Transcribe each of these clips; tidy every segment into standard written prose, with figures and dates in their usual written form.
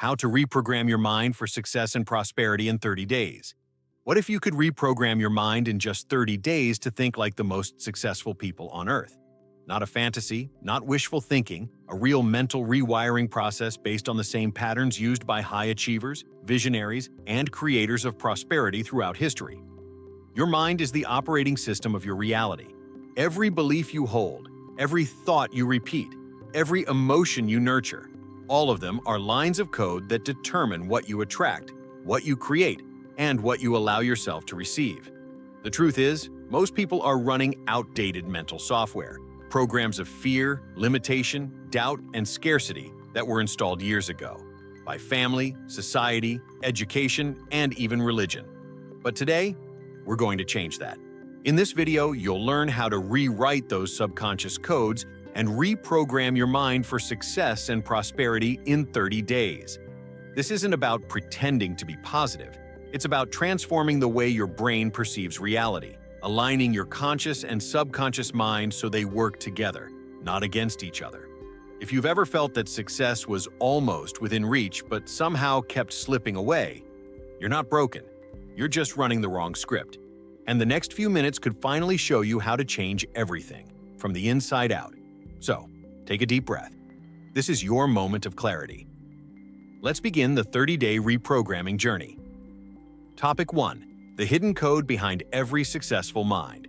How to reprogram your mind for success and prosperity in 30 days. What if you could reprogram your mind in just 30 days to think like the most successful people on Earth? Not a fantasy, not wishful thinking, a real mental rewiring process based on the same patterns used by high achievers, visionaries, and creators of prosperity throughout history. Your mind is the operating system of your reality. Every belief you hold, every thought you repeat, every emotion you nurture, all of them are lines of code that determine what you attract, what you create, and what you allow yourself to receive. The truth is, most people are running outdated mental software, programs of fear, limitation, doubt, and scarcity that were installed years ago by family, society, education, and even religion. But today, we're going to change that. In this video, you'll learn how to rewrite those subconscious codes and reprogram your mind for success and prosperity in 30 days. This isn't about pretending to be positive. It's about transforming the way your brain perceives reality, aligning your conscious and subconscious mind so they work together, not against each other. If you've ever felt that success was almost within reach but somehow kept slipping away, you're not broken. You're just running the wrong script. And the next few minutes could finally show you how to change everything, from the inside out. So, take a deep breath. This is your moment of clarity. Let's begin the 30-day reprogramming journey. Topic 1. The hidden code behind every successful mind.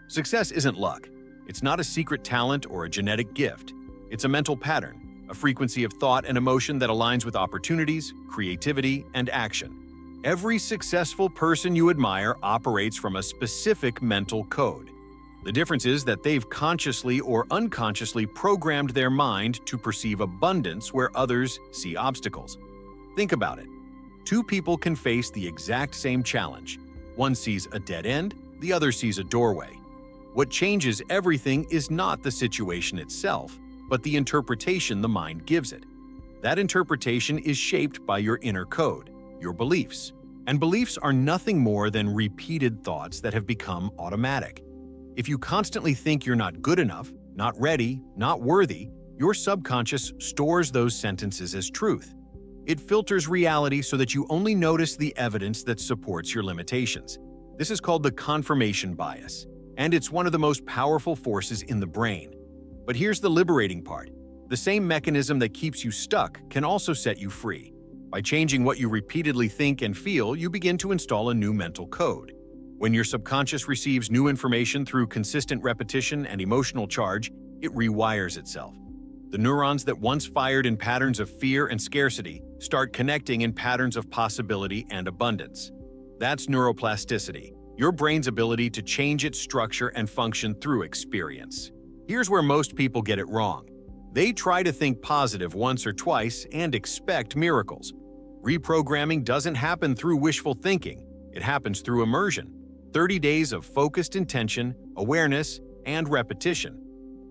Success isn't luck. It's not a secret talent or a genetic gift. It's a mental pattern, a frequency of thought and emotion that aligns with opportunities, creativity, and action. Every successful person you admire operates from a specific mental code. The difference is that they've consciously or unconsciously programmed their mind to perceive abundance where others see obstacles. Think about it. Two people can face the exact same challenge. One sees a dead end, the other sees a doorway. What changes everything is not the situation itself, but the interpretation the mind gives it. That interpretation is shaped by your inner code, your beliefs. And beliefs are nothing more than repeated thoughts that have become automatic. If you constantly think you're not good enough, not ready, not worthy, your subconscious stores those sentences as truth. It filters reality so that you only notice the evidence that supports your limitations. This is called the confirmation bias, and it's one of the most powerful forces in the brain. But here's the liberating part. The same mechanism that keeps you stuck can also set you free. By changing what you repeatedly think and feel, you begin to install a new mental code. When your subconscious receives new information through consistent repetition and emotional charge, it rewires itself. The neurons that once fired in patterns of fear and scarcity start connecting in patterns of possibility and abundance. That's neuroplasticity, your brain's ability to change its structure and function through experience. Here's where most people get it wrong. They try to think positive once or twice and expect miracles. Reprogramming doesn't happen through wishful thinking. It happens through immersion. 30 days of focused intention, awareness, and repetition.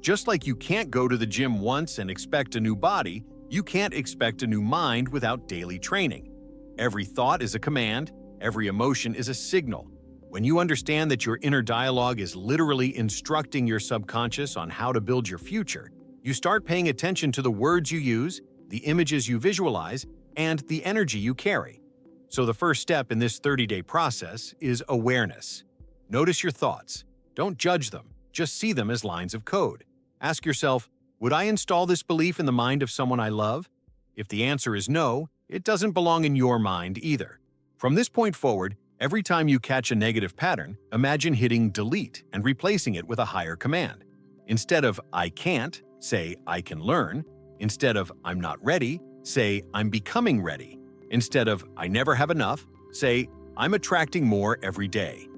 Just like you can't go to the gym once and expect a new body, you can't expect a new mind without daily training. Every thought is a command, every emotion is a signal. When you understand that your inner dialogue is literally instructing your subconscious on how to build your future, you start paying attention to the words you use, the images you visualize, and the energy you carry. So the first step in this 30-day process is awareness. Notice your thoughts. Don't judge them. Just see them as lines of code. Ask yourself, would I install this belief in the mind of someone I love? If the answer is no, it doesn't belong in your mind either. From this point forward, every time you catch a negative pattern, imagine hitting delete and replacing it with a higher command. Instead of I can't, say I can learn. Instead of I'm not ready, say I'm becoming ready. Instead of I never have enough, say I'm attracting more every day.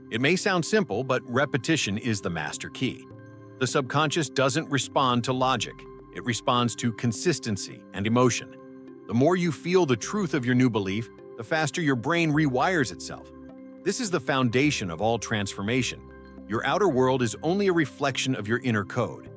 It may sound simple, but repetition is the master key. The subconscious doesn't respond to logic. It responds to consistency and emotion. The more you feel the truth of your new belief, the faster your brain rewires itself. This is the foundation of all transformation. Your outer world is only a reflection of your inner code.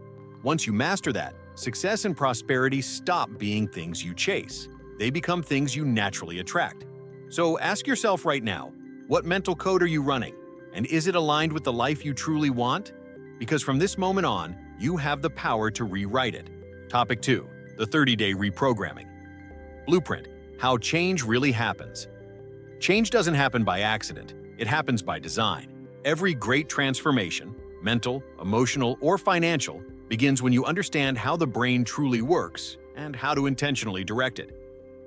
Once you master that, success and prosperity stop being things you chase. They become things you naturally attract. So ask yourself right now, what mental code are you running? And is it aligned with the life you truly want? Because from this moment on, you have the power to rewrite it. Topic 2. The 30-day reprogramming. Blueprint: How change really happens. Change doesn't happen by accident, it happens by design. Every great transformation, mental, emotional, or financial, begins when you understand how the brain truly works and how to intentionally direct it.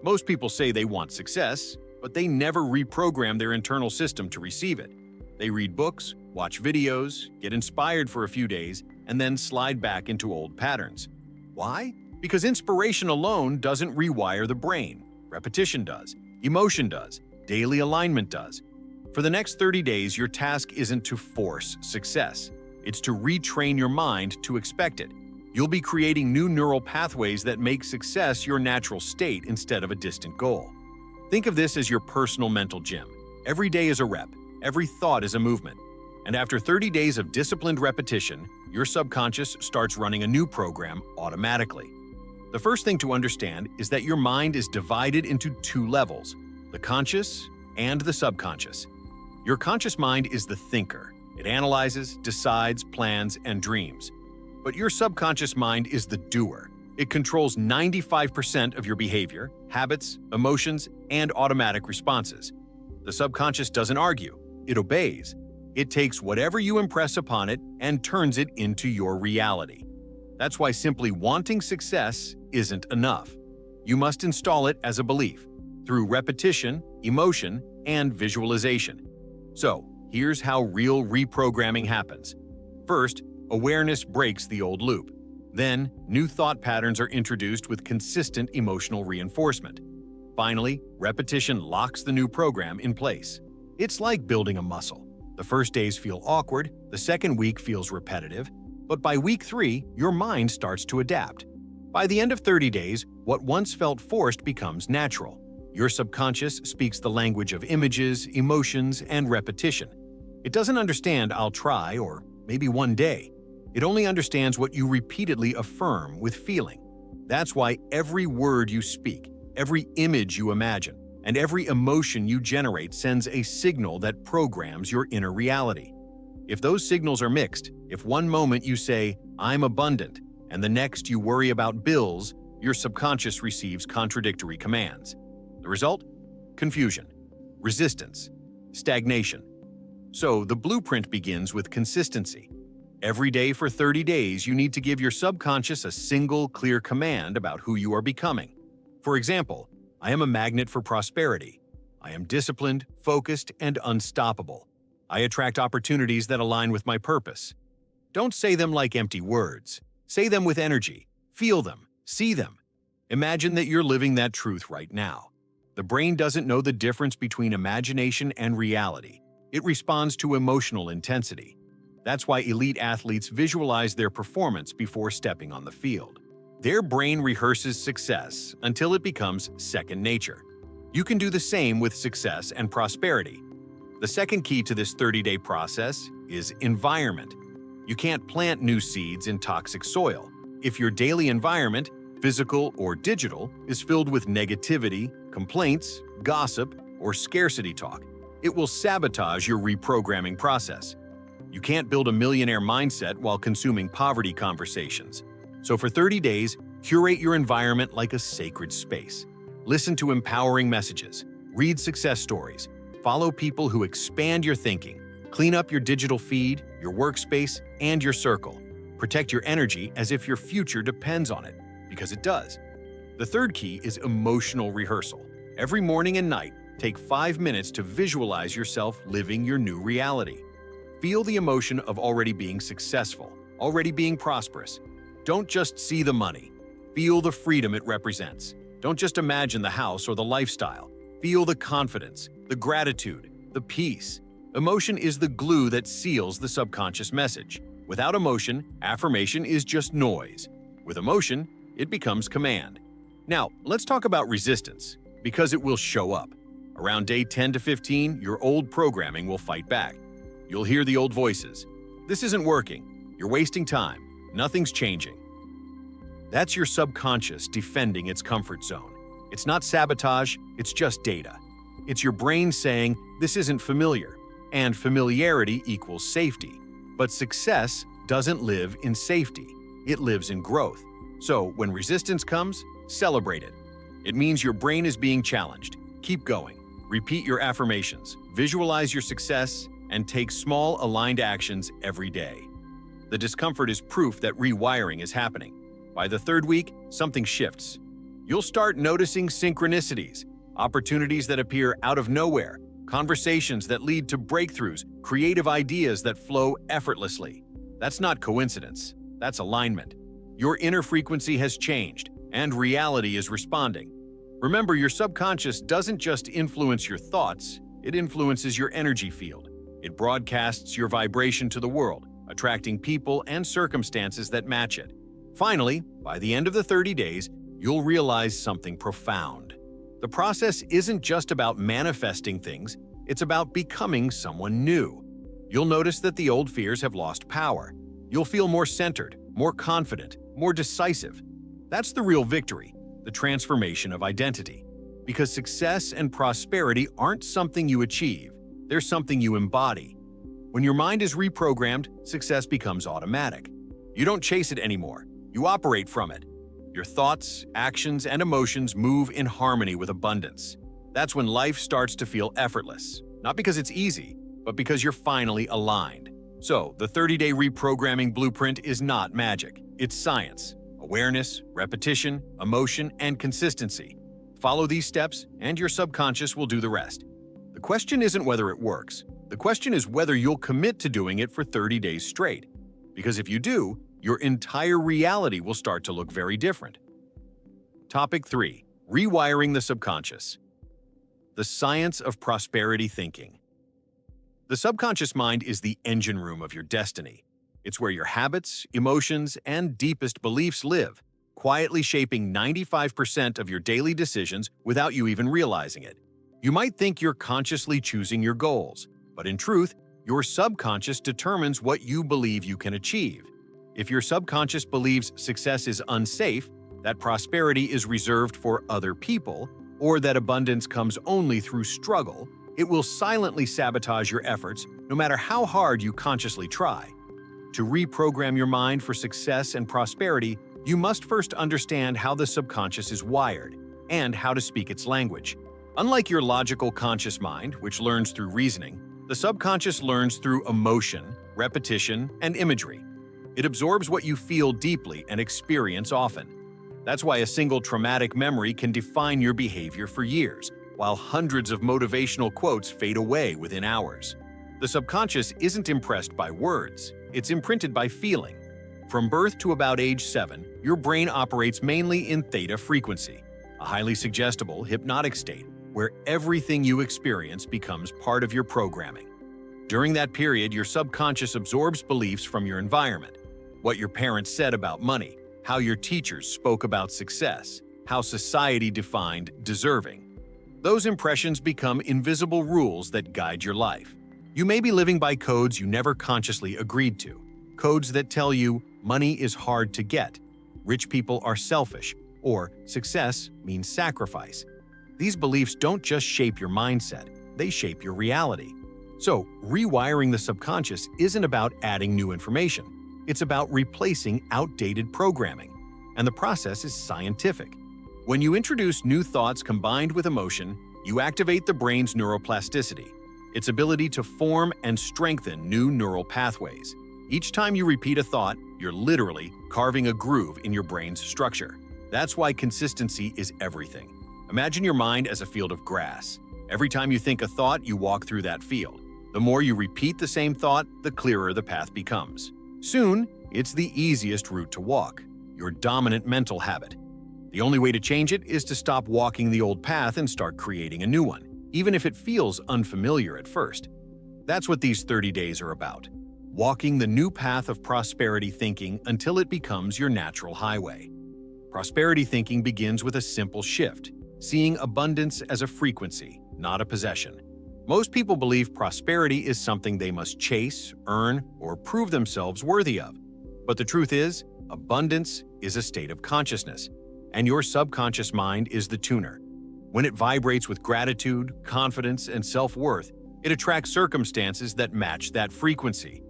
Most people say they want success, but they never reprogram their internal system to receive it. They read books, watch videos, get inspired for a few days, and then slide back into old patterns. Why? Because inspiration alone doesn't rewire the brain. Repetition does, emotion does, daily alignment does. For the next 30 days, your task isn't to force success. It's to retrain your mind to expect it. You'll be creating new neural pathways that make success your natural state instead of a distant goal. Think of this as your personal mental gym. Every day is a rep, every thought is a movement. And after 30 days of disciplined repetition, your subconscious starts running a new program automatically. The first thing to understand is that your mind is divided into two levels: the conscious and the subconscious. Your conscious mind is the thinker. It analyzes, decides, plans, and dreams. But your subconscious mind is the doer. It controls 95% of your behavior, habits, emotions, and automatic responses. The subconscious doesn't argue, it obeys. It takes whatever you impress upon it and turns it into your reality. That's why simply wanting success isn't enough. You must install it as a belief, through repetition, emotion, and visualization. So, here's how real reprogramming happens. First, awareness breaks the old loop. Then, new thought patterns are introduced with consistent emotional reinforcement. Finally, repetition locks the new program in place. It's like building a muscle. The first days feel awkward, the second week feels repetitive, but by week 3, your mind starts to adapt. By the end of 30 days, what once felt forced becomes natural. Your subconscious speaks the language of images, emotions, and repetition. It doesn't understand "I'll try" or "maybe one day." It only understands what you repeatedly affirm with feeling. That's why every word you speak, every image you imagine, and every emotion you generate sends a signal that programs your inner reality. If those signals are mixed, if one moment you say, "I'm abundant," and the next you worry about bills, your subconscious receives contradictory commands. The result? Confusion, resistance, stagnation. So the blueprint begins with consistency. Every day for 30 days, you need to give your subconscious a single, clear command about who you are becoming. For example, I am a magnet for prosperity. I am disciplined, focused, and unstoppable. I attract opportunities that align with my purpose. Don't say them like empty words. Say them with energy. Feel them. See them. Imagine that you're living that truth right now. The brain doesn't know the difference between imagination and reality. It responds to emotional intensity. That's why elite athletes visualize their performance before stepping on the field. Their brain rehearses success until it becomes second nature. You can do the same with success and prosperity. The second key to this 30-day process is environment. You can't plant new seeds in toxic soil. If your daily environment, physical or digital, is filled with negativity, complaints, gossip, or scarcity talk, it will sabotage your reprogramming process. You can't build a millionaire mindset while consuming poverty conversations. So for 30 days, curate your environment like a sacred space. Listen to empowering messages, read success stories, follow people who expand your thinking, clean up your digital feed, your workspace, and your circle. Protect your energy as if your future depends on it, because it does. The third key is emotional rehearsal. Every morning and night, take 5 minutes to visualize yourself living your new reality. Feel the emotion of already being successful, already being prosperous. Don't just see the money. Feel the freedom it represents. Don't just imagine the house or the lifestyle. Feel the confidence, the gratitude, the peace. Emotion is the glue that seals the subconscious message. Without emotion, affirmation is just noise. With emotion, it becomes command. Now, let's talk about resistance, because it will show up. Around day 10 to 15, your old programming will fight back. You'll hear the old voices. "This isn't working. You're wasting time. Nothing's changing." That's your subconscious defending its comfort zone. It's not sabotage, it's just data. It's your brain saying, "This isn't familiar," and familiarity equals safety. But success doesn't live in safety. It lives in growth. So when resistance comes, celebrate it. It means your brain is being challenged. Keep going. Repeat your affirmations, visualize your success, and take small, aligned actions every day. The discomfort is proof that rewiring is happening. By the third week, something shifts. You'll start noticing synchronicities, opportunities that appear out of nowhere, conversations that lead to breakthroughs, creative ideas that flow effortlessly. That's not coincidence, that's alignment. Your inner frequency has changed, and reality is responding. Remember, your subconscious doesn't just influence your thoughts, it influences your energy field. It broadcasts your vibration to the world, attracting people and circumstances that match it. Finally, by the end of the 30 days, you'll realize something profound. The process isn't just about manifesting things, it's about becoming someone new. You'll notice that the old fears have lost power. You'll feel more centered, more confident, more decisive. That's the real victory, the transformation of identity. Because success and prosperity aren't something you achieve, they're something you embody. When your mind is reprogrammed, success becomes automatic. You don't chase it anymore, you operate from it. Your thoughts, actions, and emotions move in harmony with abundance. That's when life starts to feel effortless, not because it's easy, but because you're finally aligned. So, the 30-day reprogramming blueprint is not magic, it's science. Awareness, repetition, emotion, and consistency. Follow these steps, and your subconscious will do the rest. The question isn't whether it works. The question is whether you'll commit to doing it for 30 days straight. Because if you do, your entire reality will start to look very different. Topic 3. Rewiring the subconscious. The science of prosperity thinking. The subconscious mind is the engine room of your destiny. It's where your habits, emotions, and deepest beliefs live, quietly shaping 95% of your daily decisions without you even realizing it. You might think you're consciously choosing your goals, but in truth, your subconscious determines what you believe you can achieve. If your subconscious believes success is unsafe, that prosperity is reserved for other people, or that abundance comes only through struggle, it will silently sabotage your efforts no matter how hard you consciously try. To reprogram your mind for success and prosperity, you must first understand how the subconscious is wired and how to speak its language. Unlike your logical conscious mind, which learns through reasoning, the subconscious learns through emotion, repetition, and imagery. It absorbs what you feel deeply and experience often. That's why a single traumatic memory can define your behavior for years, while hundreds of motivational quotes fade away within hours. The subconscious isn't impressed by words, it's imprinted by feeling. From birth to about age 7, your brain operates mainly in theta frequency, a highly suggestible, hypnotic state where everything you experience becomes part of your programming. During that period, your subconscious absorbs beliefs from your environment. What your parents said about money, how your teachers spoke about success, how society defined deserving. Those impressions become invisible rules that guide your life. You may be living by codes you never consciously agreed to. Codes that tell you money is hard to get, rich people are selfish, or success means sacrifice. These beliefs don't just shape your mindset, they shape your reality. So, rewiring the subconscious isn't about adding new information. It's about replacing outdated programming. And the process is scientific. When you introduce new thoughts combined with emotion, you activate the brain's neuroplasticity, its ability to form and strengthen new neural pathways. Each time you repeat a thought, you're literally carving a groove in your brain's structure. That's why consistency is everything. Imagine your mind as a field of grass. Every time you think a thought, you walk through that field. The more you repeat the same thought, the clearer the path becomes. Soon, it's the easiest route to walk, your dominant mental habit. The only way to change it is to stop walking the old path and start creating a new one, even if it feels unfamiliar at first. That's what these 30 days are about. Walking the new path of prosperity thinking until it becomes your natural highway. Prosperity thinking begins with a simple shift, seeing abundance as a frequency, not a possession. Most people believe prosperity is something they must chase, earn, or prove themselves worthy of. But the truth is, abundance is a state of consciousness, and your subconscious mind is the tuner. When it vibrates with gratitude, confidence, and self-worth, it attracts circumstances that match that frequency.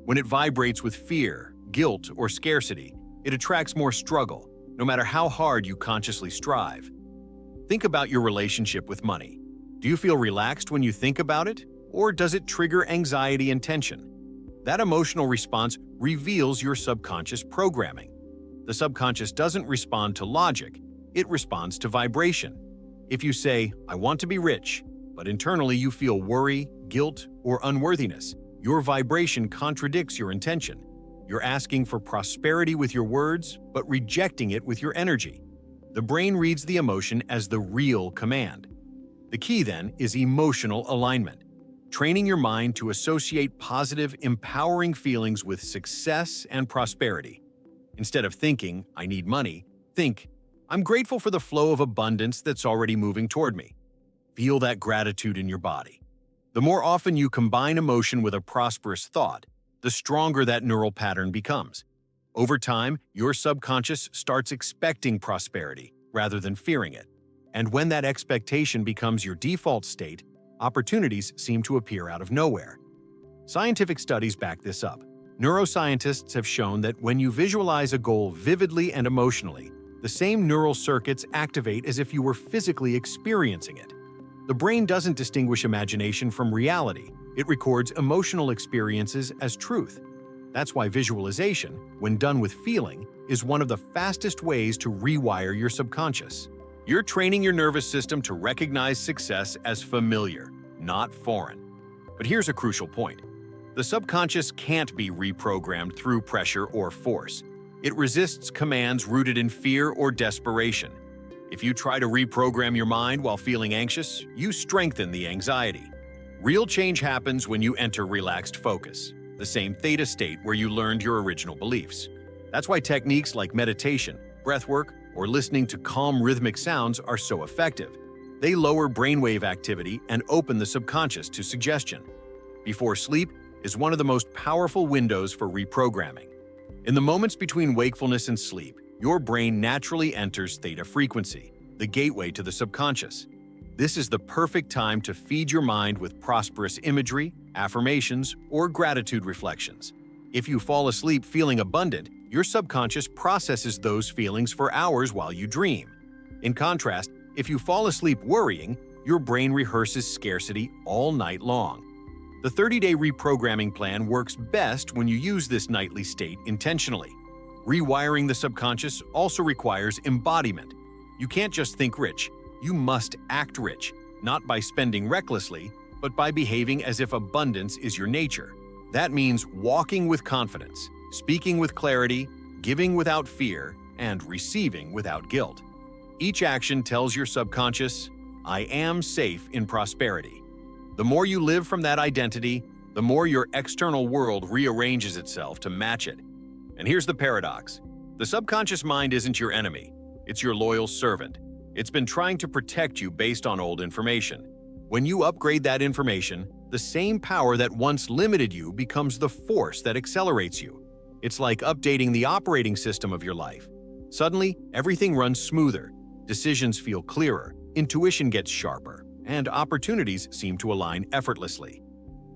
When it vibrates with fear, guilt, or scarcity, it attracts more struggle, no matter how hard you consciously strive. Think about your relationship with money. Do you feel relaxed when you think about it, or does it trigger anxiety and tension? That emotional response reveals your subconscious programming. The subconscious doesn't respond to logic, it responds to vibration. If you say, "I want to be rich," but internally you feel worry, guilt, or unworthiness, your vibration contradicts your intention. You're asking for prosperity with your words, but rejecting it with your energy. The brain reads the emotion as the real command. The key, then, is emotional alignment. Training your mind to associate positive, empowering feelings with success and prosperity. Instead of thinking, "I need money," think, "I'm grateful for the flow of abundance that's already moving toward me." Feel that gratitude in your body. The more often you combine emotion with a prosperous thought, the stronger that neural pattern becomes. Over time, your subconscious starts expecting prosperity rather than fearing it. And when that expectation becomes your default state, opportunities seem to appear out of nowhere. Scientific studies back this up. Neuroscientists have shown that when you visualize a goal vividly and emotionally, the same neural circuits activate as if you were physically experiencing it. The brain doesn't distinguish imagination from reality. It records emotional experiences as truth. That's why visualization, when done with feeling, is one of the fastest ways to rewire your subconscious. You're training your nervous system to recognize success as familiar, not foreign. But here's a crucial point. The subconscious can't be reprogrammed through pressure or force. It resists commands rooted in fear or desperation. If you try to reprogram your mind while feeling anxious, you strengthen the anxiety. Real change happens when you enter relaxed focus, the same theta state where you learned your original beliefs. That's why techniques like meditation, breathwork, or listening to calm rhythmic sounds are so effective. They lower brainwave activity and open the subconscious to suggestion. Before sleep is one of the most powerful windows for reprogramming. In the moments between wakefulness and sleep, your brain naturally enters theta frequency, the gateway to the subconscious. This is the perfect time to feed your mind with prosperous imagery, affirmations, or gratitude reflections. If you fall asleep feeling abundant, your subconscious processes those feelings for hours while you dream. In contrast, if you fall asleep worrying, your brain rehearses scarcity all night long. The 30-day reprogramming plan works best when you use this nightly state intentionally. Rewiring the subconscious also requires embodiment. You can't just think rich, you must act rich, not by spending recklessly, but by behaving as if abundance is your nature. That means walking with confidence, speaking with clarity, giving without fear, and receiving without guilt. Each action tells your subconscious, "I am safe in prosperity." The more you live from that identity, the more your external world rearranges itself to match it. And here's the paradox. The subconscious mind isn't your enemy. It's your loyal servant. It's been trying to protect you based on old information. When you upgrade that information, the same power that once limited you becomes the force that accelerates you. It's like updating the operating system of your life. Suddenly, everything runs smoother, decisions feel clearer, intuition gets sharper, and opportunities seem to align effortlessly.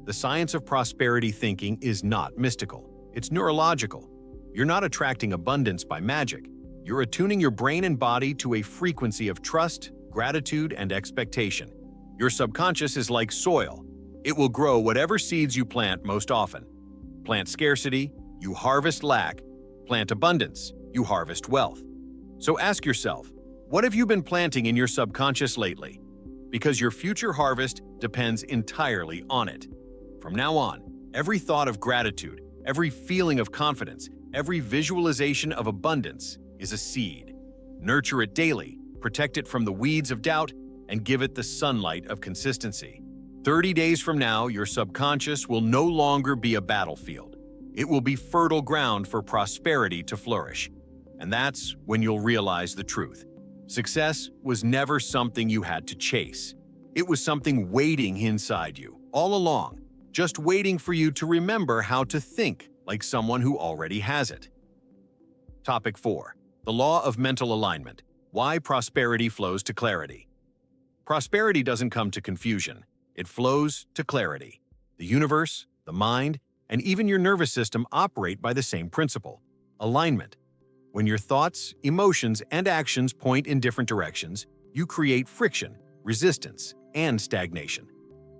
The science of prosperity thinking is not mystical. It's neurological. You're not attracting abundance by magic. You're attuning your brain and body to a frequency of trust, gratitude, and expectation. Your subconscious is like soil. It will grow whatever seeds you plant most often. Plant scarcity, you harvest lack. Plant abundance, you harvest wealth. So ask yourself, what have you been planting in your subconscious lately? Because your future harvest depends entirely on it. From now on, every thought of gratitude, every feeling of confidence, every visualization of abundance is a seed. Nurture it daily, protect it from the weeds of doubt, and give it the sunlight of consistency. 30 days from now, your subconscious will no longer be a battlefield. It will be fertile ground for prosperity to flourish. And that's when you'll realize the truth. Success was never something you had to chase. It was something waiting inside you, all along, just waiting for you to remember how to think like someone who already has it. Topic 4. The Law of Mental Alignment. Why prosperity flows to clarity. Prosperity doesn't come to confusion. It flows to clarity. The universe, the mind, and even your nervous system operate by the same principle: alignment. When your thoughts, emotions, and actions point in different directions, you create friction, resistance, and stagnation.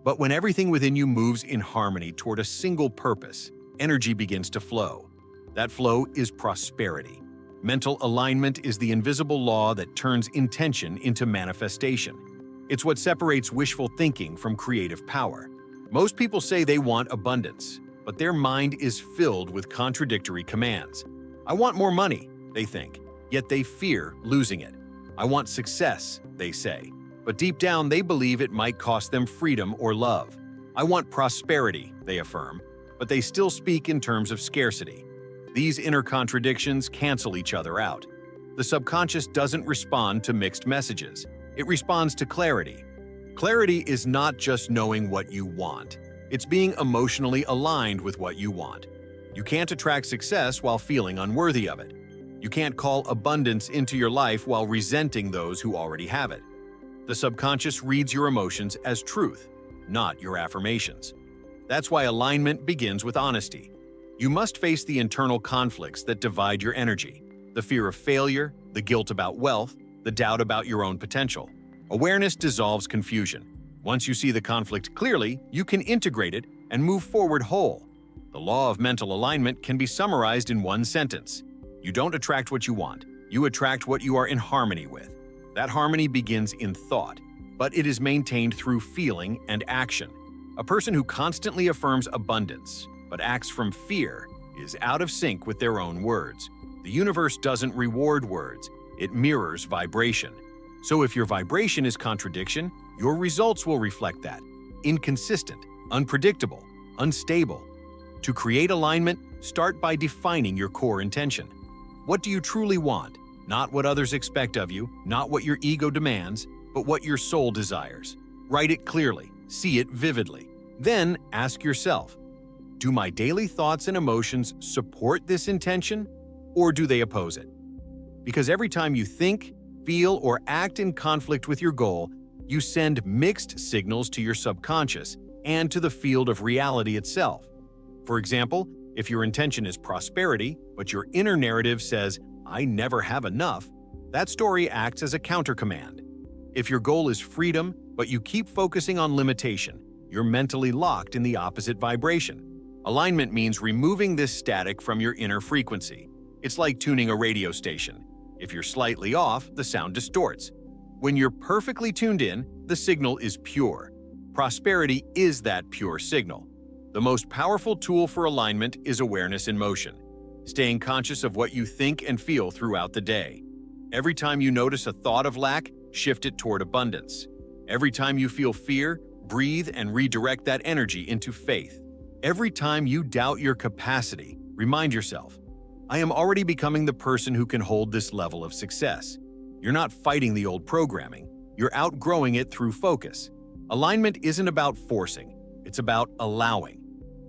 But when everything within you moves in harmony toward a single purpose, energy begins to flow. That flow is prosperity. Mental alignment is the invisible law that turns intention into manifestation. It's what separates wishful thinking from creative power. Most people say they want abundance, but their mind is filled with contradictory commands. I want more money, they think, yet they fear losing it. I want success, they say, but deep down they believe it might cost them freedom or love. I want prosperity, they affirm, but they still speak in terms of scarcity. These inner contradictions cancel each other out. The subconscious doesn't respond to mixed messages. It responds to clarity. Clarity is not just knowing what you want. It's being emotionally aligned with what you want. You can't attract success while feeling unworthy of it. You can't call abundance into your life while resenting those who already have it. The subconscious reads your emotions as truth, not your affirmations. That's why alignment begins with honesty. You must face the internal conflicts that divide your energy: the fear of failure, the guilt about wealth, the doubt about your own potential. Awareness dissolves confusion. Once you see the conflict clearly, you can integrate it and move forward whole. The law of mental alignment can be summarized in one sentence. You don't attract what you want. You attract what you are in harmony with. That harmony begins in thought, but it is maintained through feeling and action. A person who constantly affirms abundance, but acts from fear, is out of sync with their own words. The universe doesn't reward words. It mirrors vibration. So if your vibration is contradiction, your results will reflect that. Inconsistent, unpredictable, unstable. To create alignment, start by defining your core intention. What do you truly want? Not what others expect of you, not what your ego demands, but what your soul desires. Write it clearly, see it vividly. Then ask yourself, do my daily thoughts and emotions support this intention, or do they oppose it? Because every time you think, feel, or act in conflict with your goal, you send mixed signals to your subconscious and to the field of reality itself. For example, if your intention is prosperity, but your inner narrative says, "I never have enough," that story acts as a countercommand. If your goal is freedom, but you keep focusing on limitation, you're mentally locked in the opposite vibration. Alignment means removing this static from your inner frequency. It's like tuning a radio station. If you're slightly off, the sound distorts. When you're perfectly tuned in, the signal is pure. Prosperity is that pure signal. The most powerful tool for alignment is awareness in motion, staying conscious of what you think and feel throughout the day. Every time you notice a thought of lack, shift it toward abundance. Every time you feel fear, breathe and redirect that energy into faith. Every time you doubt your capacity, remind yourself, I am already becoming the person who can hold this level of success. You're not fighting the old programming, you're outgrowing it through focus. Alignment isn't about forcing, it's about allowing.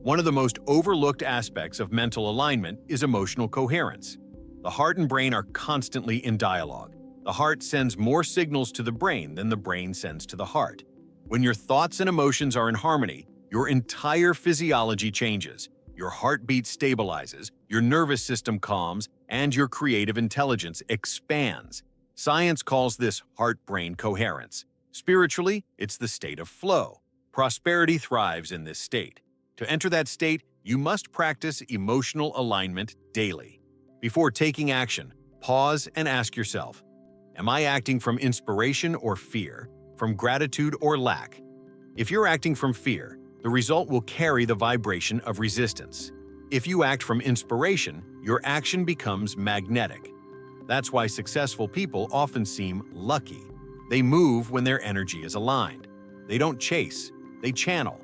One of the most overlooked aspects of mental alignment is emotional coherence. The heart and brain are constantly in dialogue. The heart sends more signals to the brain than the brain sends to the heart. When your thoughts and emotions are in harmony, your entire physiology changes. Your heartbeat stabilizes, your nervous system calms, and your creative intelligence expands. Science calls this heart-brain coherence. Spiritually, it's the state of flow. Prosperity thrives in this state. To enter that state, you must practice emotional alignment daily. Before taking action, pause and ask yourself, am I acting from inspiration or fear, from gratitude or lack? If you're acting from fear, the result will carry the vibration of resistance. If you act from inspiration, your action becomes magnetic. That's why successful people often seem lucky. They move when their energy is aligned. They don't chase, they channel.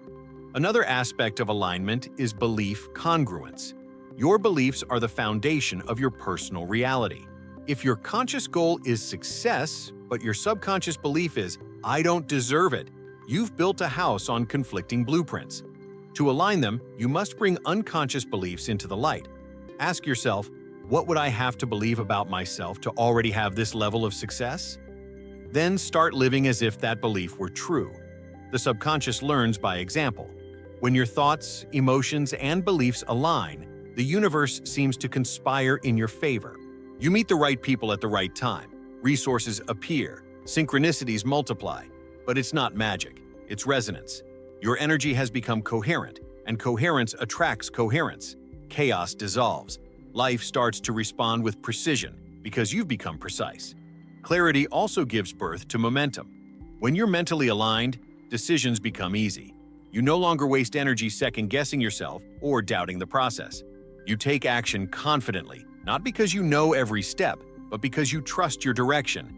Another aspect of alignment is belief congruence. Your beliefs are the foundation of your personal reality. If your conscious goal is success, but your subconscious belief is, I don't deserve it, you've built a house on conflicting blueprints. To align them, you must bring unconscious beliefs into the light. Ask yourself, what would I have to believe about myself to already have this level of success? Then start living as if that belief were true. The subconscious learns by example. When your thoughts, emotions, and beliefs align, the universe seems to conspire in your favor. You meet the right people at the right time. Resources appear. Synchronicities multiply, but it's not magic, it's resonance. Your energy has become coherent, and coherence attracts coherence. Chaos dissolves. Life starts to respond with precision because you've become precise. Clarity also gives birth to momentum. When you're mentally aligned, decisions become easy. You no longer waste energy second-guessing yourself or doubting the process. You take action confidently, not because you know every step, but because you trust your direction.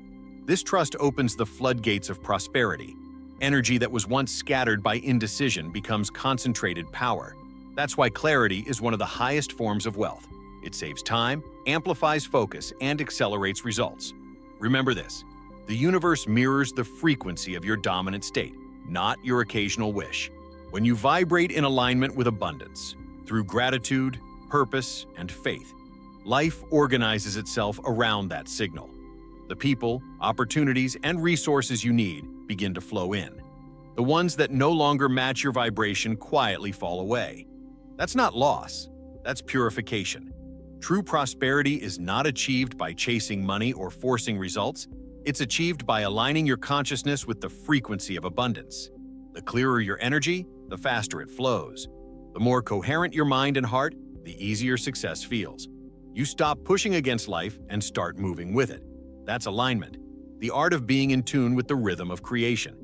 This trust opens the floodgates of prosperity. Energy that was once scattered by indecision becomes concentrated power. That's why clarity is one of the highest forms of wealth. It saves time, amplifies focus, and accelerates results. Remember this: the universe mirrors the frequency of your dominant state, not your occasional wish. When you vibrate in alignment with abundance, through gratitude, purpose, and faith, life organizes itself around that signal. The people, opportunities, and resources you need begin to flow in. The ones that no longer match your vibration quietly fall away. That's not loss, that's purification. True prosperity is not achieved by chasing money or forcing results. It's achieved by aligning your consciousness with the frequency of abundance. The clearer your energy, the faster it flows. The more coherent your mind and heart, the easier success feels. You stop pushing against life and start moving with it. That's alignment, the art of being in tune with the rhythm of creation.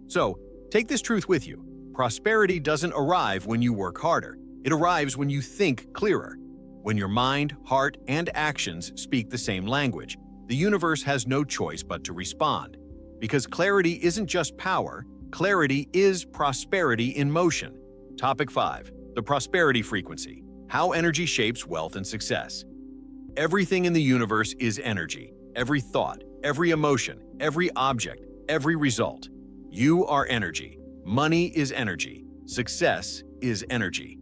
So, take this truth with you. Prosperity doesn't arrive when you work harder. It arrives when you think clearer. When your mind, heart, and actions speak the same language, the universe has no choice but to respond. Because clarity isn't just power, clarity is prosperity in motion. Topic 5. The prosperity frequency. How energy shapes wealth and success. Everything in the universe is energy. Every thought, every emotion, every object, every result. You are energy. Money is energy. Success is energy.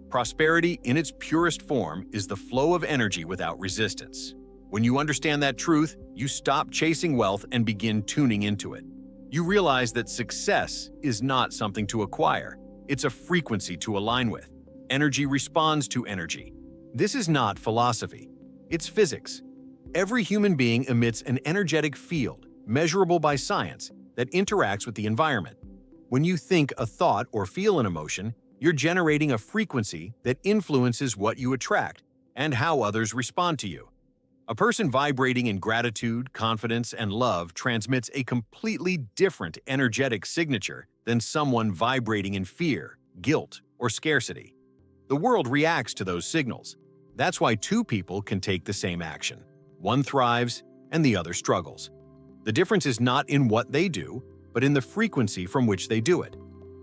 Prosperity in its purest form is the flow of energy without resistance. When you understand that truth, you stop chasing wealth and begin tuning into it. You realize that success is not something to acquire. It's a frequency to align with. Energy responds to energy. This is not philosophy. It's physics. Every human being emits an energetic field, measurable by science, that interacts with the environment. When you think a thought or feel an emotion, you're generating a frequency that influences what you attract and how others respond to you. A person vibrating in gratitude, confidence, and love transmits a completely different energetic signature than someone vibrating in fear, guilt, or scarcity. The world reacts to those signals. That's why two people can take the same action. One thrives and the other struggles. The difference is not in what they do, but in the frequency from which they do it.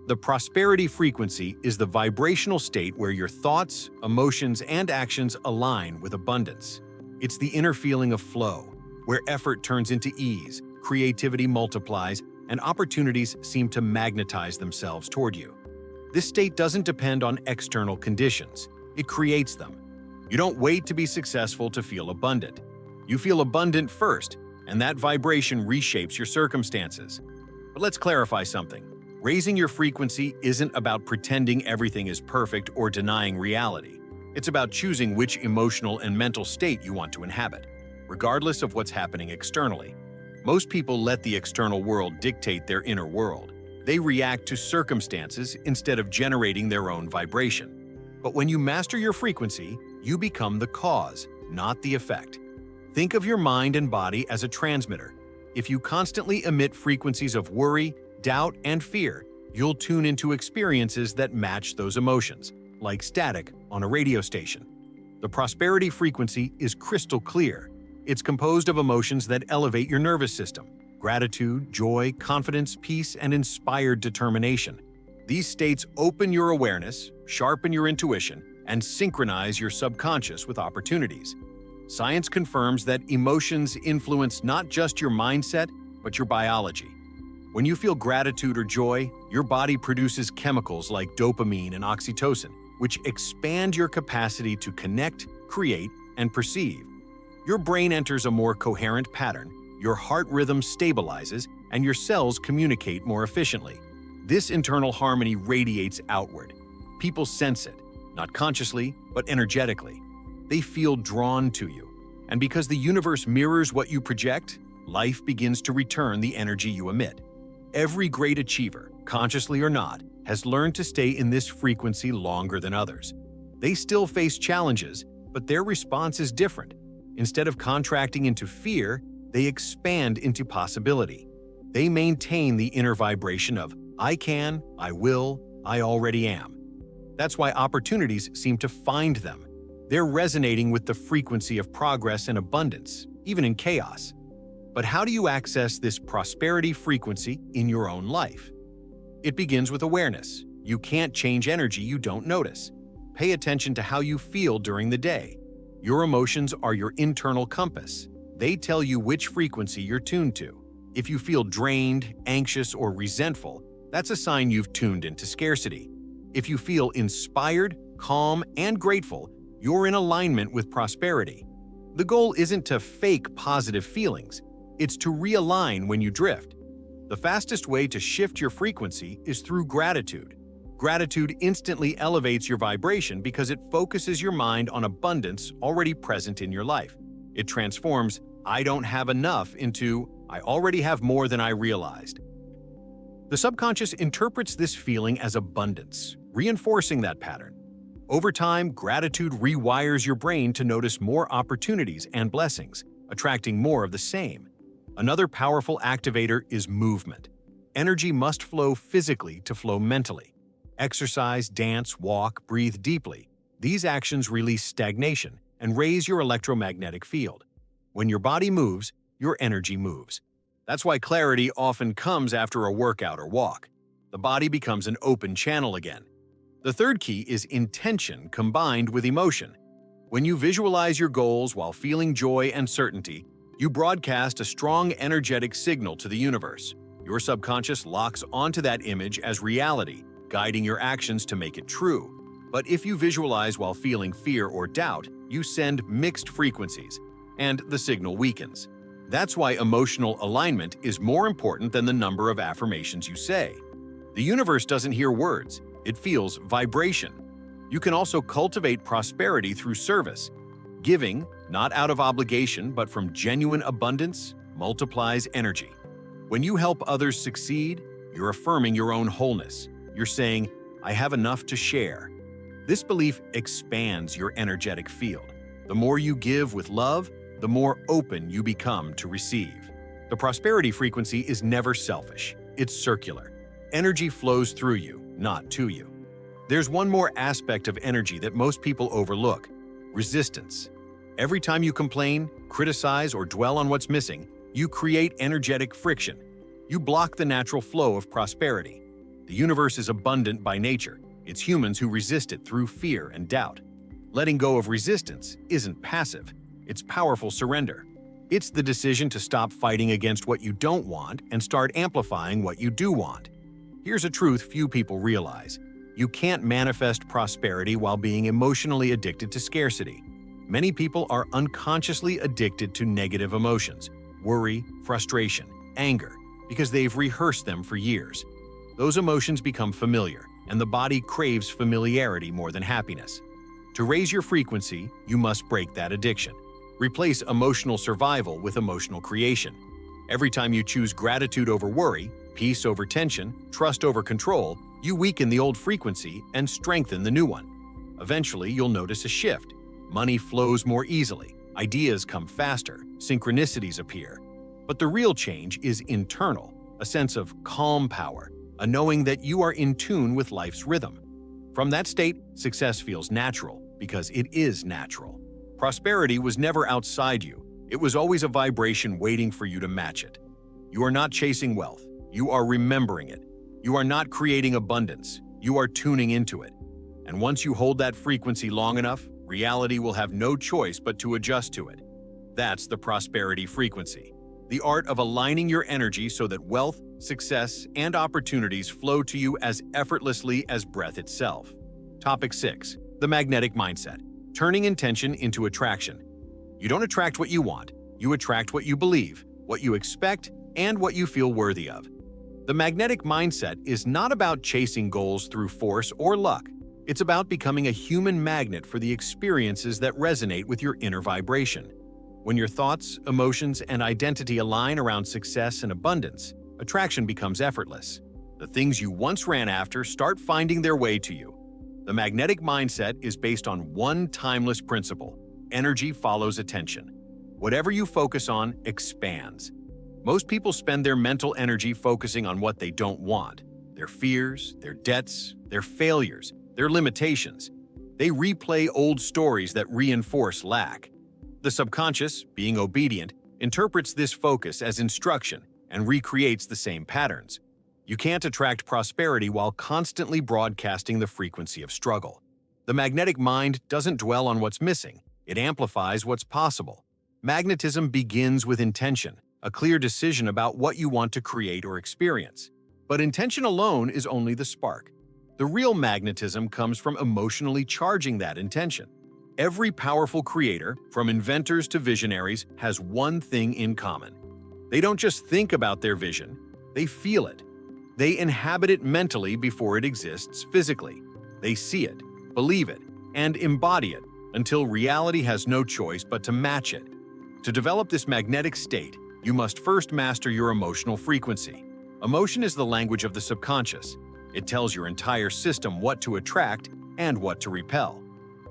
The prosperity frequency is the vibrational state where your thoughts, emotions, and actions align with abundance. It's the inner feeling of flow, where effort turns into ease, creativity multiplies, and opportunities seem to magnetize themselves toward you. This state doesn't depend on external conditions. It creates them. You don't wait to be successful to feel abundant. You feel abundant first, and that vibration reshapes your circumstances. But let's clarify something. Raising your frequency isn't about pretending everything is perfect or denying reality. It's about choosing which emotional and mental state you want to inhabit, regardless of what's happening externally. Most people let the external world dictate their inner world. They react to circumstances instead of generating their own vibration. But when you master your frequency, you become the cause, not the effect. Think of your mind and body as a transmitter. If you constantly emit frequencies of worry, doubt, and fear, you'll tune into experiences that match those emotions, like static on a radio station. The prosperity frequency is crystal clear. It's composed of emotions that elevate your nervous system: gratitude, joy, confidence, peace, and inspired determination. These states open your awareness, sharpen your intuition, and synchronize your subconscious with opportunities. Science confirms that emotions influence not just your mindset, but your biology. When you feel gratitude or joy, your body produces chemicals like dopamine and oxytocin, which expand your capacity to connect, create, and perceive. Your brain enters a more coherent pattern, your heart rhythm stabilizes, and your cells communicate more efficiently. This internal harmony radiates outward. People sense it, not consciously, but energetically. They feel drawn to you. And because the universe mirrors what you project, life begins to return the energy you emit. Every great achiever, consciously or not, has learned to stay in this frequency longer than others. They still face challenges, but their response is different. Instead of contracting into fear, they expand into possibility. They maintain the inner vibration of, I can, I will, I already am. That's why opportunities seem to find them. They're resonating with the frequency of progress and abundance, even in chaos. But how do you access this prosperity frequency in your own life? It begins with awareness. You can't change energy you don't notice. Pay attention to how you feel during the day. Your emotions are your internal compass. They tell you which frequency you're tuned to. If you feel drained, anxious, or resentful, that's a sign you've tuned into scarcity. If you feel inspired, calm, and grateful, you're in alignment with prosperity. The goal isn't to fake positive feelings. It's to realign when you drift. The fastest way to shift your frequency is through gratitude. Gratitude instantly elevates your vibration because it focuses your mind on abundance already present in your life. It transforms "I don't have enough" into "I already have more than I realized." The subconscious interprets this feeling as abundance, reinforcing that pattern. Over time, gratitude rewires your brain to notice more opportunities and blessings, attracting more of the same. Another powerful activator is movement. Energy must flow physically to flow mentally. Exercise, dance, walk, breathe deeply. These actions release stagnation and raise your electromagnetic field. When your body moves, your energy moves. That's why clarity often comes after a workout or walk. The body becomes an open channel again. The third key is intention combined with emotion. When you visualize your goals while feeling joy and certainty, you broadcast a strong energetic signal to the universe. Your subconscious locks onto that image as reality, guiding your actions to make it true. But if you visualize while feeling fear or doubt, you send mixed frequencies, and the signal weakens. That's why emotional alignment is more important than the number of affirmations you say. The universe doesn't hear words, it feels vibration. You can also cultivate prosperity through service. Giving, not out of obligation but from genuine abundance, multiplies energy. When you help others succeed, you're affirming your own wholeness. You're saying, I have enough to share. This belief expands your energetic field. The more you give with love, the more open you become to receive. The prosperity frequency is never selfish. It's circular. Energy flows through you, not to you. There's one more aspect of energy that most people overlook: resistance. Every time you complain, criticize, or dwell on what's missing, you create energetic friction. You block the natural flow of prosperity. The universe is abundant by nature. It's humans who resist it through fear and doubt. Letting go of resistance isn't passive. It's powerful surrender. It's the decision to stop fighting against what you don't want and start amplifying what you do want. Here's a truth few people realize. You can't manifest prosperity while being emotionally addicted to scarcity. Many people are unconsciously addicted to negative emotions, worry, frustration, anger, because they've rehearsed them for years. Those emotions become familiar, and the body craves familiarity more than happiness. To raise your frequency, you must break that addiction. Replace emotional survival with emotional creation. Every time you choose gratitude over worry, peace over tension, trust over control, you weaken the old frequency and strengthen the new one. Eventually, you'll notice a shift. Money flows more easily, ideas come faster, synchronicities appear. But the real change is internal, a sense of calm power, a knowing that you are in tune with life's rhythm. From that state, success feels natural because it is natural. Prosperity was never outside you. It was always a vibration waiting for you to match it. You are not chasing wealth. You are remembering it. You are not creating abundance. You are tuning into it. And once you hold that frequency long enough, reality will have no choice but to adjust to it. That's the prosperity frequency. The art of aligning your energy so that wealth, success, and opportunities flow to you as effortlessly as breath itself. Topic 6. The magnetic mindset. Turning intention into attraction. You don't attract what you want. You attract what you believe, what you expect, and what you feel worthy of. The magnetic mindset is not about chasing goals through force or luck. It's about becoming a human magnet for the experiences that resonate with your inner vibration. When your thoughts, emotions, and identity align around success and abundance, attraction becomes effortless. The things you once ran after start finding their way to you. The magnetic mindset is based on one timeless principle: energy follows attention. Whatever you focus on expands. Most people spend their mental energy focusing on what they don't want: their fears, their debts, their failures, their limitations. They replay old stories that reinforce lack. The subconscious, being obedient, interprets this focus as instruction and recreates the same patterns. You can't attract prosperity while constantly broadcasting the frequency of struggle. The magnetic mind doesn't dwell on what's missing, it amplifies what's possible. Magnetism begins with intention, a clear decision about what you want to create or experience. But intention alone is only the spark. The real magnetism comes from emotionally charging that intention. Every powerful creator, from inventors to visionaries, has one thing in common. They don't just think about their vision, they feel it. They inhabit it mentally before it exists physically. They see it, believe it, and embody it until reality has no choice but to match it. To develop this magnetic state, you must first master your emotional frequency. Emotion is the language of the subconscious. It tells your entire system what to attract and what to repel.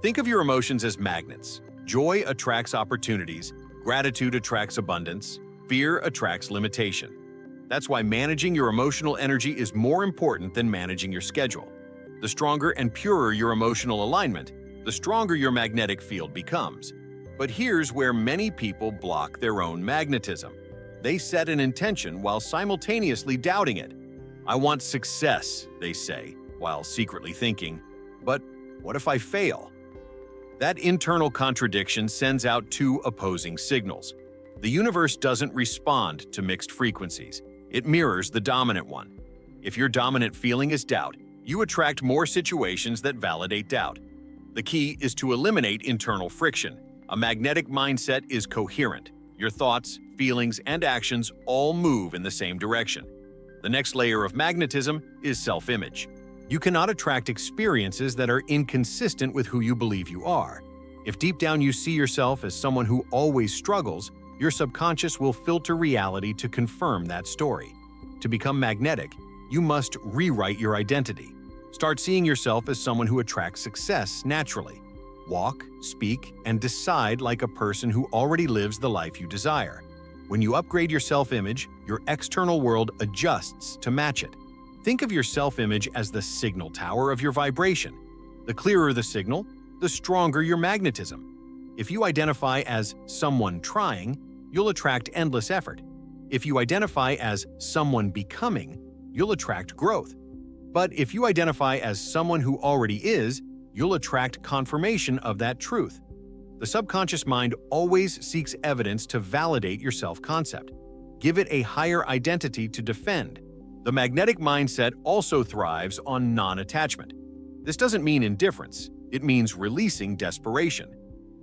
Think of your emotions as magnets. Joy attracts opportunities, gratitude attracts abundance, fear attracts limitation. That's why managing your emotional energy is more important than managing your schedule. The stronger and purer your emotional alignment, the stronger your magnetic field becomes. But here's where many people block their own magnetism. They set an intention while simultaneously doubting it. "I want success," they say, while secretly thinking, "But what if I fail?" That internal contradiction sends out two opposing signals. The universe doesn't respond to mixed frequencies. It mirrors the dominant one. If your dominant feeling is doubt, you attract more situations that validate doubt. The key is to eliminate internal friction. A magnetic mindset is coherent. Your thoughts, feelings, and actions all move in the same direction. The next layer of magnetism is self-image. You cannot attract experiences that are inconsistent with who you believe you are. If deep down you see yourself as someone who always struggles, your subconscious will filter reality to confirm that story. To become magnetic, you must rewrite your identity. Start seeing yourself as someone who attracts success naturally. Walk, speak, and decide like a person who already lives the life you desire. When you upgrade your self-image, your external world adjusts to match it. Think of your self-image as the signal tower of your vibration. The clearer the signal, the stronger your magnetism. If you identify as someone trying, you'll attract endless effort. If you identify as someone becoming, you'll attract growth. But if you identify as someone who already is, you'll attract confirmation of that truth. The subconscious mind always seeks evidence to validate your self-concept. Give it a higher identity to defend. The magnetic mindset also thrives on non-attachment. This doesn't mean indifference, it means releasing desperation.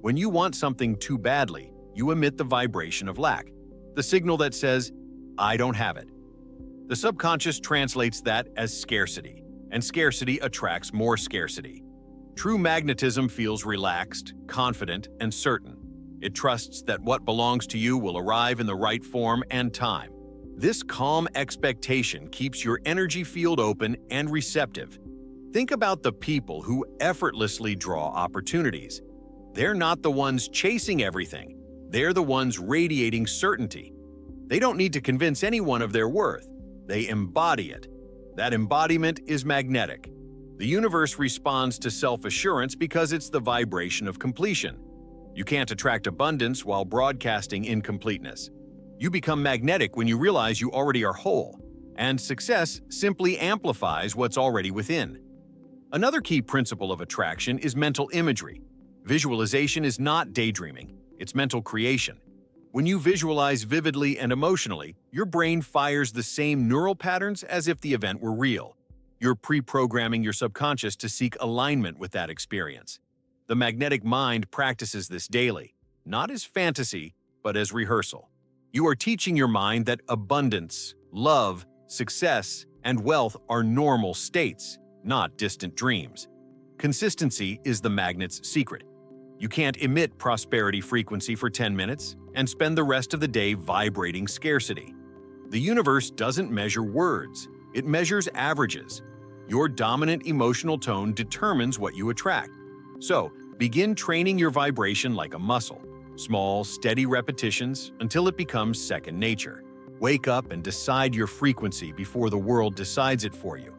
When you want something too badly, you emit the vibration of lack, the signal that says, "I don't have it." The subconscious translates that as scarcity, and scarcity attracts more scarcity. True magnetism feels relaxed, confident, and certain. It trusts that what belongs to you will arrive in the right form and time. This calm expectation keeps your energy field open and receptive. Think about the people who effortlessly draw opportunities. They're not the ones chasing everything. They're the ones radiating certainty. They don't need to convince anyone of their worth. They embody it. That embodiment is magnetic. The universe responds to self-assurance because it's the vibration of completion. You can't attract abundance while broadcasting incompleteness. You become magnetic when you realize you already are whole, and success simply amplifies what's already within. Another key principle of attraction is mental imagery. Visualization is not daydreaming, it's mental creation. When you visualize vividly and emotionally, your brain fires the same neural patterns as if the event were real. You're pre-programming your subconscious to seek alignment with that experience. The magnetic mind practices this daily, not as fantasy, but as rehearsal. You are teaching your mind that abundance, love, success, and wealth are normal states, not distant dreams. Consistency is the magnet's secret. You can't emit prosperity frequency for 10 minutes and spend the rest of the day vibrating scarcity. The universe doesn't measure words, it measures averages. Your dominant emotional tone determines what you attract. So, begin training your vibration like a muscle. Small, steady repetitions until it becomes second nature. Wake up and decide your frequency before the world decides it for you.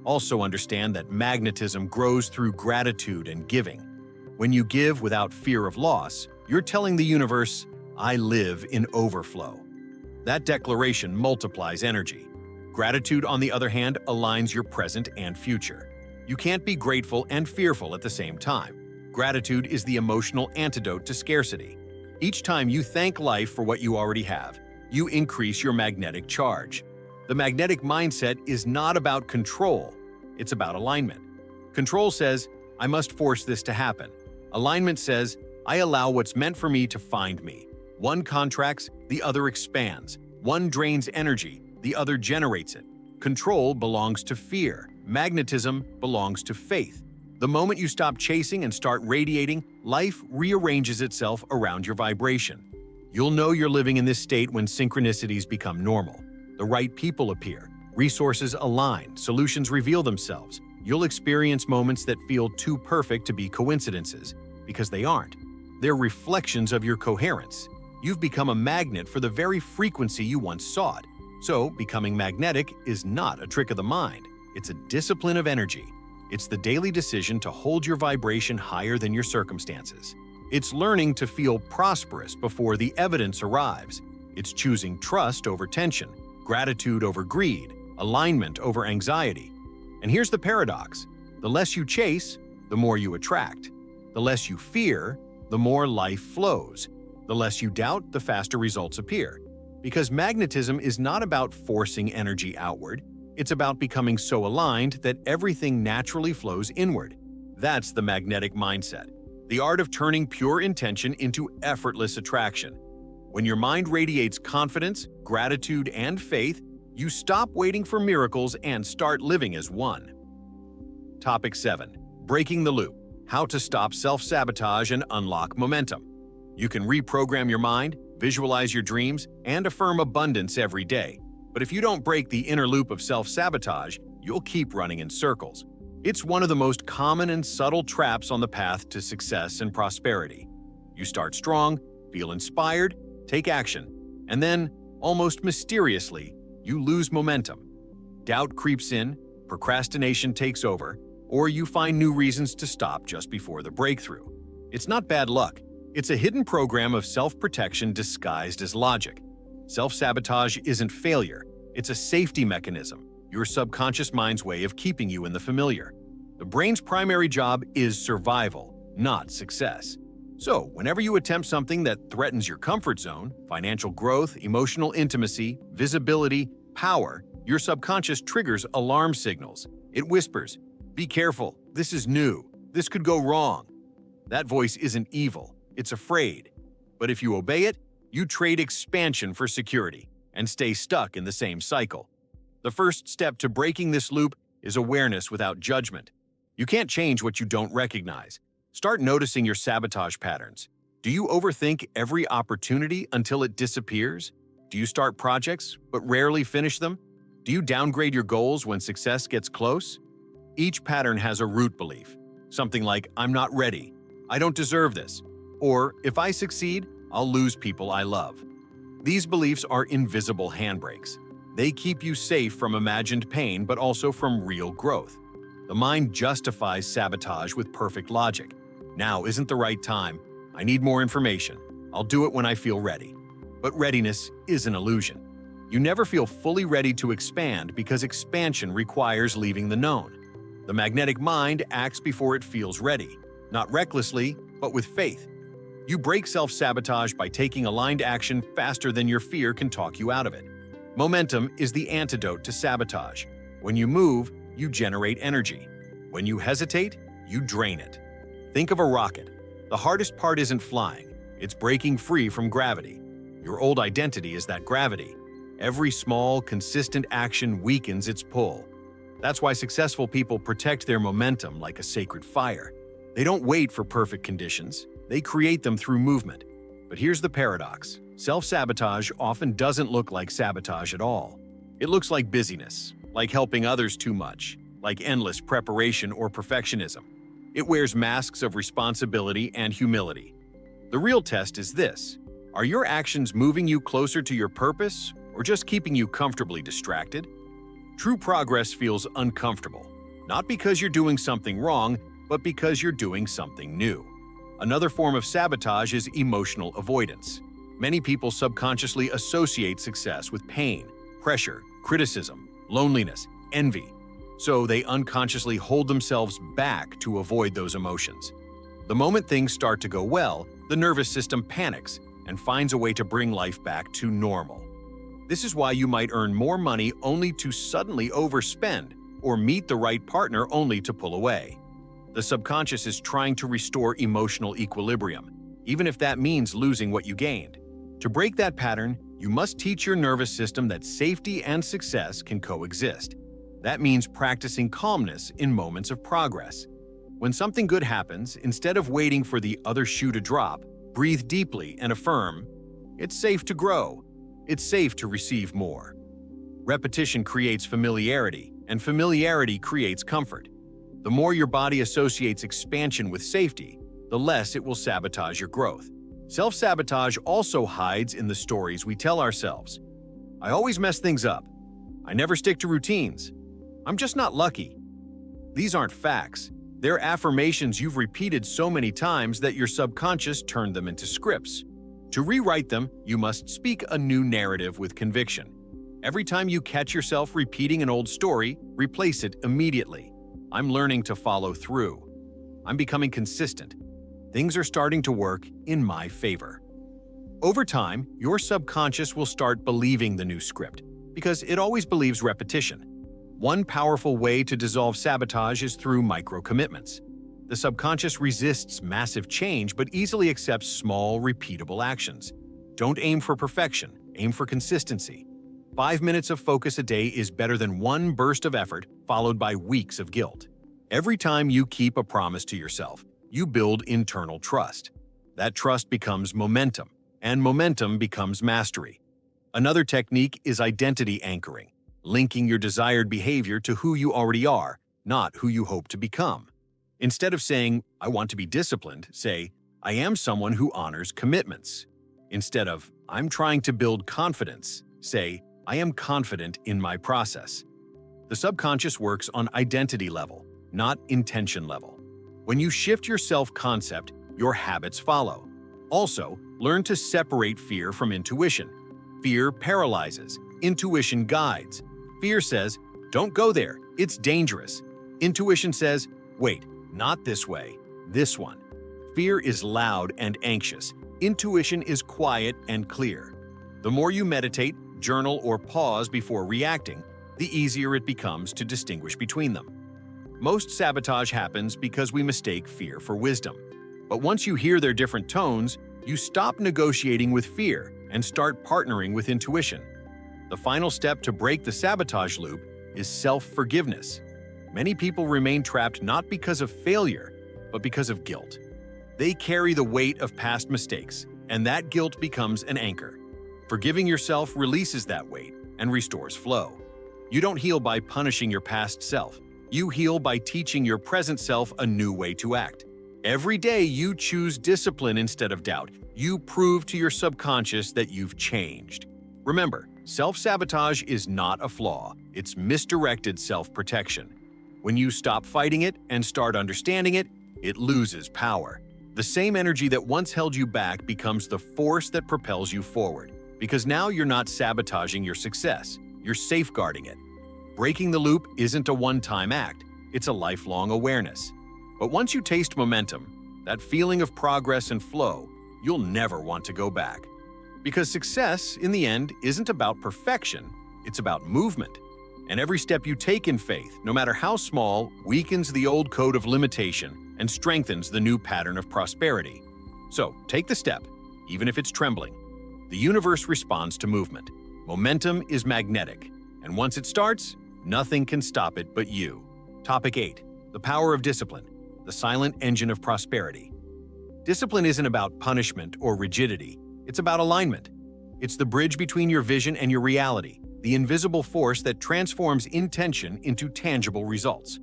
Also understand that magnetism grows through gratitude and giving. When you give without fear of loss, you're telling the universe, "I live in overflow." That declaration multiplies energy. Gratitude, on the other hand, aligns your present and future. You can't be grateful and fearful at the same time. Gratitude is the emotional antidote to scarcity. Each time you thank life for what you already have, you increase your magnetic charge. The magnetic mindset is not about control, it's about alignment. Control says, "I must force this to happen." Alignment says, "I allow what's meant for me to find me." One contracts, the other expands. One drains energy, the other generates it. Control belongs to fear. Magnetism belongs to faith. The moment you stop chasing and start radiating, life rearranges itself around your vibration. You'll know you're living in this state when synchronicities become normal. The right people appear, resources align, solutions reveal themselves. You'll experience moments that feel too perfect to be coincidences, because they aren't. They're reflections of your coherence. You've become a magnet for the very frequency you once sought. So, becoming magnetic is not a trick of the mind. It's a discipline of energy. It's the daily decision to hold your vibration higher than your circumstances. It's learning to feel prosperous before the evidence arrives. It's choosing trust over tension, gratitude over greed, alignment over anxiety. And here's the paradox. The less you chase, the more you attract. The less you fear, the more life flows. The less you doubt, the faster results appear. Because magnetism is not about forcing energy outward. It's about becoming so aligned that everything naturally flows inward. That's the magnetic mindset, the art of turning pure intention into effortless attraction. When your mind radiates confidence, gratitude, and faith, you stop waiting for miracles and start living as one. Topic 7. Breaking the loop. How to stop self-sabotage and unlock momentum. You can reprogram your mind, visualize your dreams, and affirm abundance every day. But if you don't break the inner loop of self-sabotage, you'll keep running in circles. It's one of the most common and subtle traps on the path to success and prosperity. You start strong, feel inspired, take action, and then, almost mysteriously, you lose momentum. Doubt creeps in, procrastination takes over, or you find new reasons to stop just before the breakthrough. It's not bad luck. It's a hidden program of self-protection disguised as logic. Self-sabotage isn't failure, it's a safety mechanism, your subconscious mind's way of keeping you in the familiar. The brain's primary job is survival, not success. So, whenever you attempt something that threatens your comfort zone, financial growth, emotional intimacy, visibility, power, your subconscious triggers alarm signals. It whispers, "Be careful, this is new, this could go wrong." That voice isn't evil, it's afraid. But if you obey it, you trade expansion for security and stay stuck in the same cycle. The first step to breaking this loop is awareness without judgment. You can't change what you don't recognize. Start noticing your sabotage patterns. Do you overthink every opportunity until it disappears? Do you start projects but rarely finish them? Do you downgrade your goals when success gets close? Each pattern has a root belief. Something like, "I'm not ready," "I don't deserve this," or "If I succeed, I'll lose people I love." These beliefs are invisible handbrakes. They keep you safe from imagined pain but also from real growth. The mind justifies sabotage with perfect logic. Now isn't the right time. I need more information. I'll do it when I feel ready. But readiness is an illusion. You never feel fully ready to expand because expansion requires leaving the known. The magnetic mind acts before it feels ready, not recklessly, but with faith. You break self-sabotage by taking aligned action faster than your fear can talk you out of it. Momentum is the antidote to sabotage. When you move, you generate energy. When you hesitate, you drain it. Think of a rocket. The hardest part isn't flying, it's breaking free from gravity. Your old identity is that gravity. Every small, consistent action weakens its pull. That's why successful people protect their momentum like a sacred fire. They don't wait for perfect conditions. They create them through movement. But here's the paradox. Self-sabotage often doesn't look like sabotage at all. It looks like busyness, like helping others too much, like endless preparation or perfectionism. It wears masks of responsibility and humility. The real test is this: are your actions moving you closer to your purpose or just keeping you comfortably distracted? True progress feels uncomfortable, not because you're doing something wrong, but because you're doing something new. Another form of sabotage is emotional avoidance. Many people subconsciously associate success with pain, pressure, criticism, loneliness, envy. So they unconsciously hold themselves back to avoid those emotions. The moment things start to go well, the nervous system panics and finds a way to bring life back to normal. This is why you might earn more money only to suddenly overspend, or meet the right partner only to pull away. The subconscious is trying to restore emotional equilibrium, even if that means losing what you gained. To break that pattern, you must teach your nervous system that safety and success can coexist. That means practicing calmness in moments of progress. When something good happens, instead of waiting for the other shoe to drop, breathe deeply and affirm, "It's safe to grow. It's safe to receive more." Repetition creates familiarity, and familiarity creates comfort. The more your body associates expansion with safety, the less it will sabotage your growth. Self-sabotage also hides in the stories we tell ourselves. I always mess things up. I never stick to routines. I'm just not lucky. These aren't facts. They're affirmations you've repeated so many times that your subconscious turned them into scripts. To rewrite them, you must speak a new narrative with conviction. Every time you catch yourself repeating an old story, replace it immediately. I'm learning to follow through. I'm becoming consistent. Things are starting to work in my favor. Over time, your subconscious will start believing the new script, because it always believes repetition. One powerful way to dissolve sabotage is through micro-commitments. The subconscious resists massive change but easily accepts small, repeatable actions. Don't aim for perfection, aim for consistency. 5 minutes of focus a day is better than one burst of effort followed by weeks of guilt. Every time you keep a promise to yourself, you build internal trust. That trust becomes momentum, and momentum becomes mastery. Another technique is identity anchoring, linking your desired behavior to who you already are, not who you hope to become. Instead of saying, "I want to be disciplined," say, "I am someone who honors commitments." Instead of, "I'm trying to build confidence," say, "I am confident in my process." The subconscious works on identity level, not intention level. When you shift your self-concept, your habits follow. Also, learn to separate fear from intuition. Fear paralyzes. Intuition guides. Fear says, "Don't go there, it's dangerous." Intuition says, "Wait, not this way, this one." Fear is loud and anxious. Intuition is quiet and clear. The more you meditate, journal, or pause before reacting, the easier it becomes to distinguish between them. Most sabotage happens because we mistake fear for wisdom. But once you hear their different tones, you stop negotiating with fear and start partnering with intuition. The final step to break the sabotage loop is self-forgiveness. Many people remain trapped not because of failure, but because of guilt. They carry the weight of past mistakes, and that guilt becomes an anchor. Forgiving yourself releases that weight and restores flow. You don't heal by punishing your past self. You heal by teaching your present self a new way to act. Every day you choose discipline instead of doubt. You prove to your subconscious that you've changed. Remember, self-sabotage is not a flaw. It's misdirected self-protection. When you stop fighting it and start understanding it, it loses power. The same energy that once held you back becomes the force that propels you forward. Because now you're not sabotaging your success, you're safeguarding it. Breaking the loop isn't a one-time act, it's a lifelong awareness. But once you taste momentum, that feeling of progress and flow, you'll never want to go back. Because success, in the end, isn't about perfection, it's about movement. And every step you take in faith, no matter how small, weakens the old code of limitation and strengthens the new pattern of prosperity. So, take the step, even if it's trembling. The universe responds to movement. Momentum is magnetic, and once it starts, nothing can stop it but you. Topic 8. The power of discipline, the silent engine of prosperity. Discipline isn't about punishment or rigidity. It's about alignment. It's the bridge between your vision and your reality, the invisible force that transforms intention into tangible results.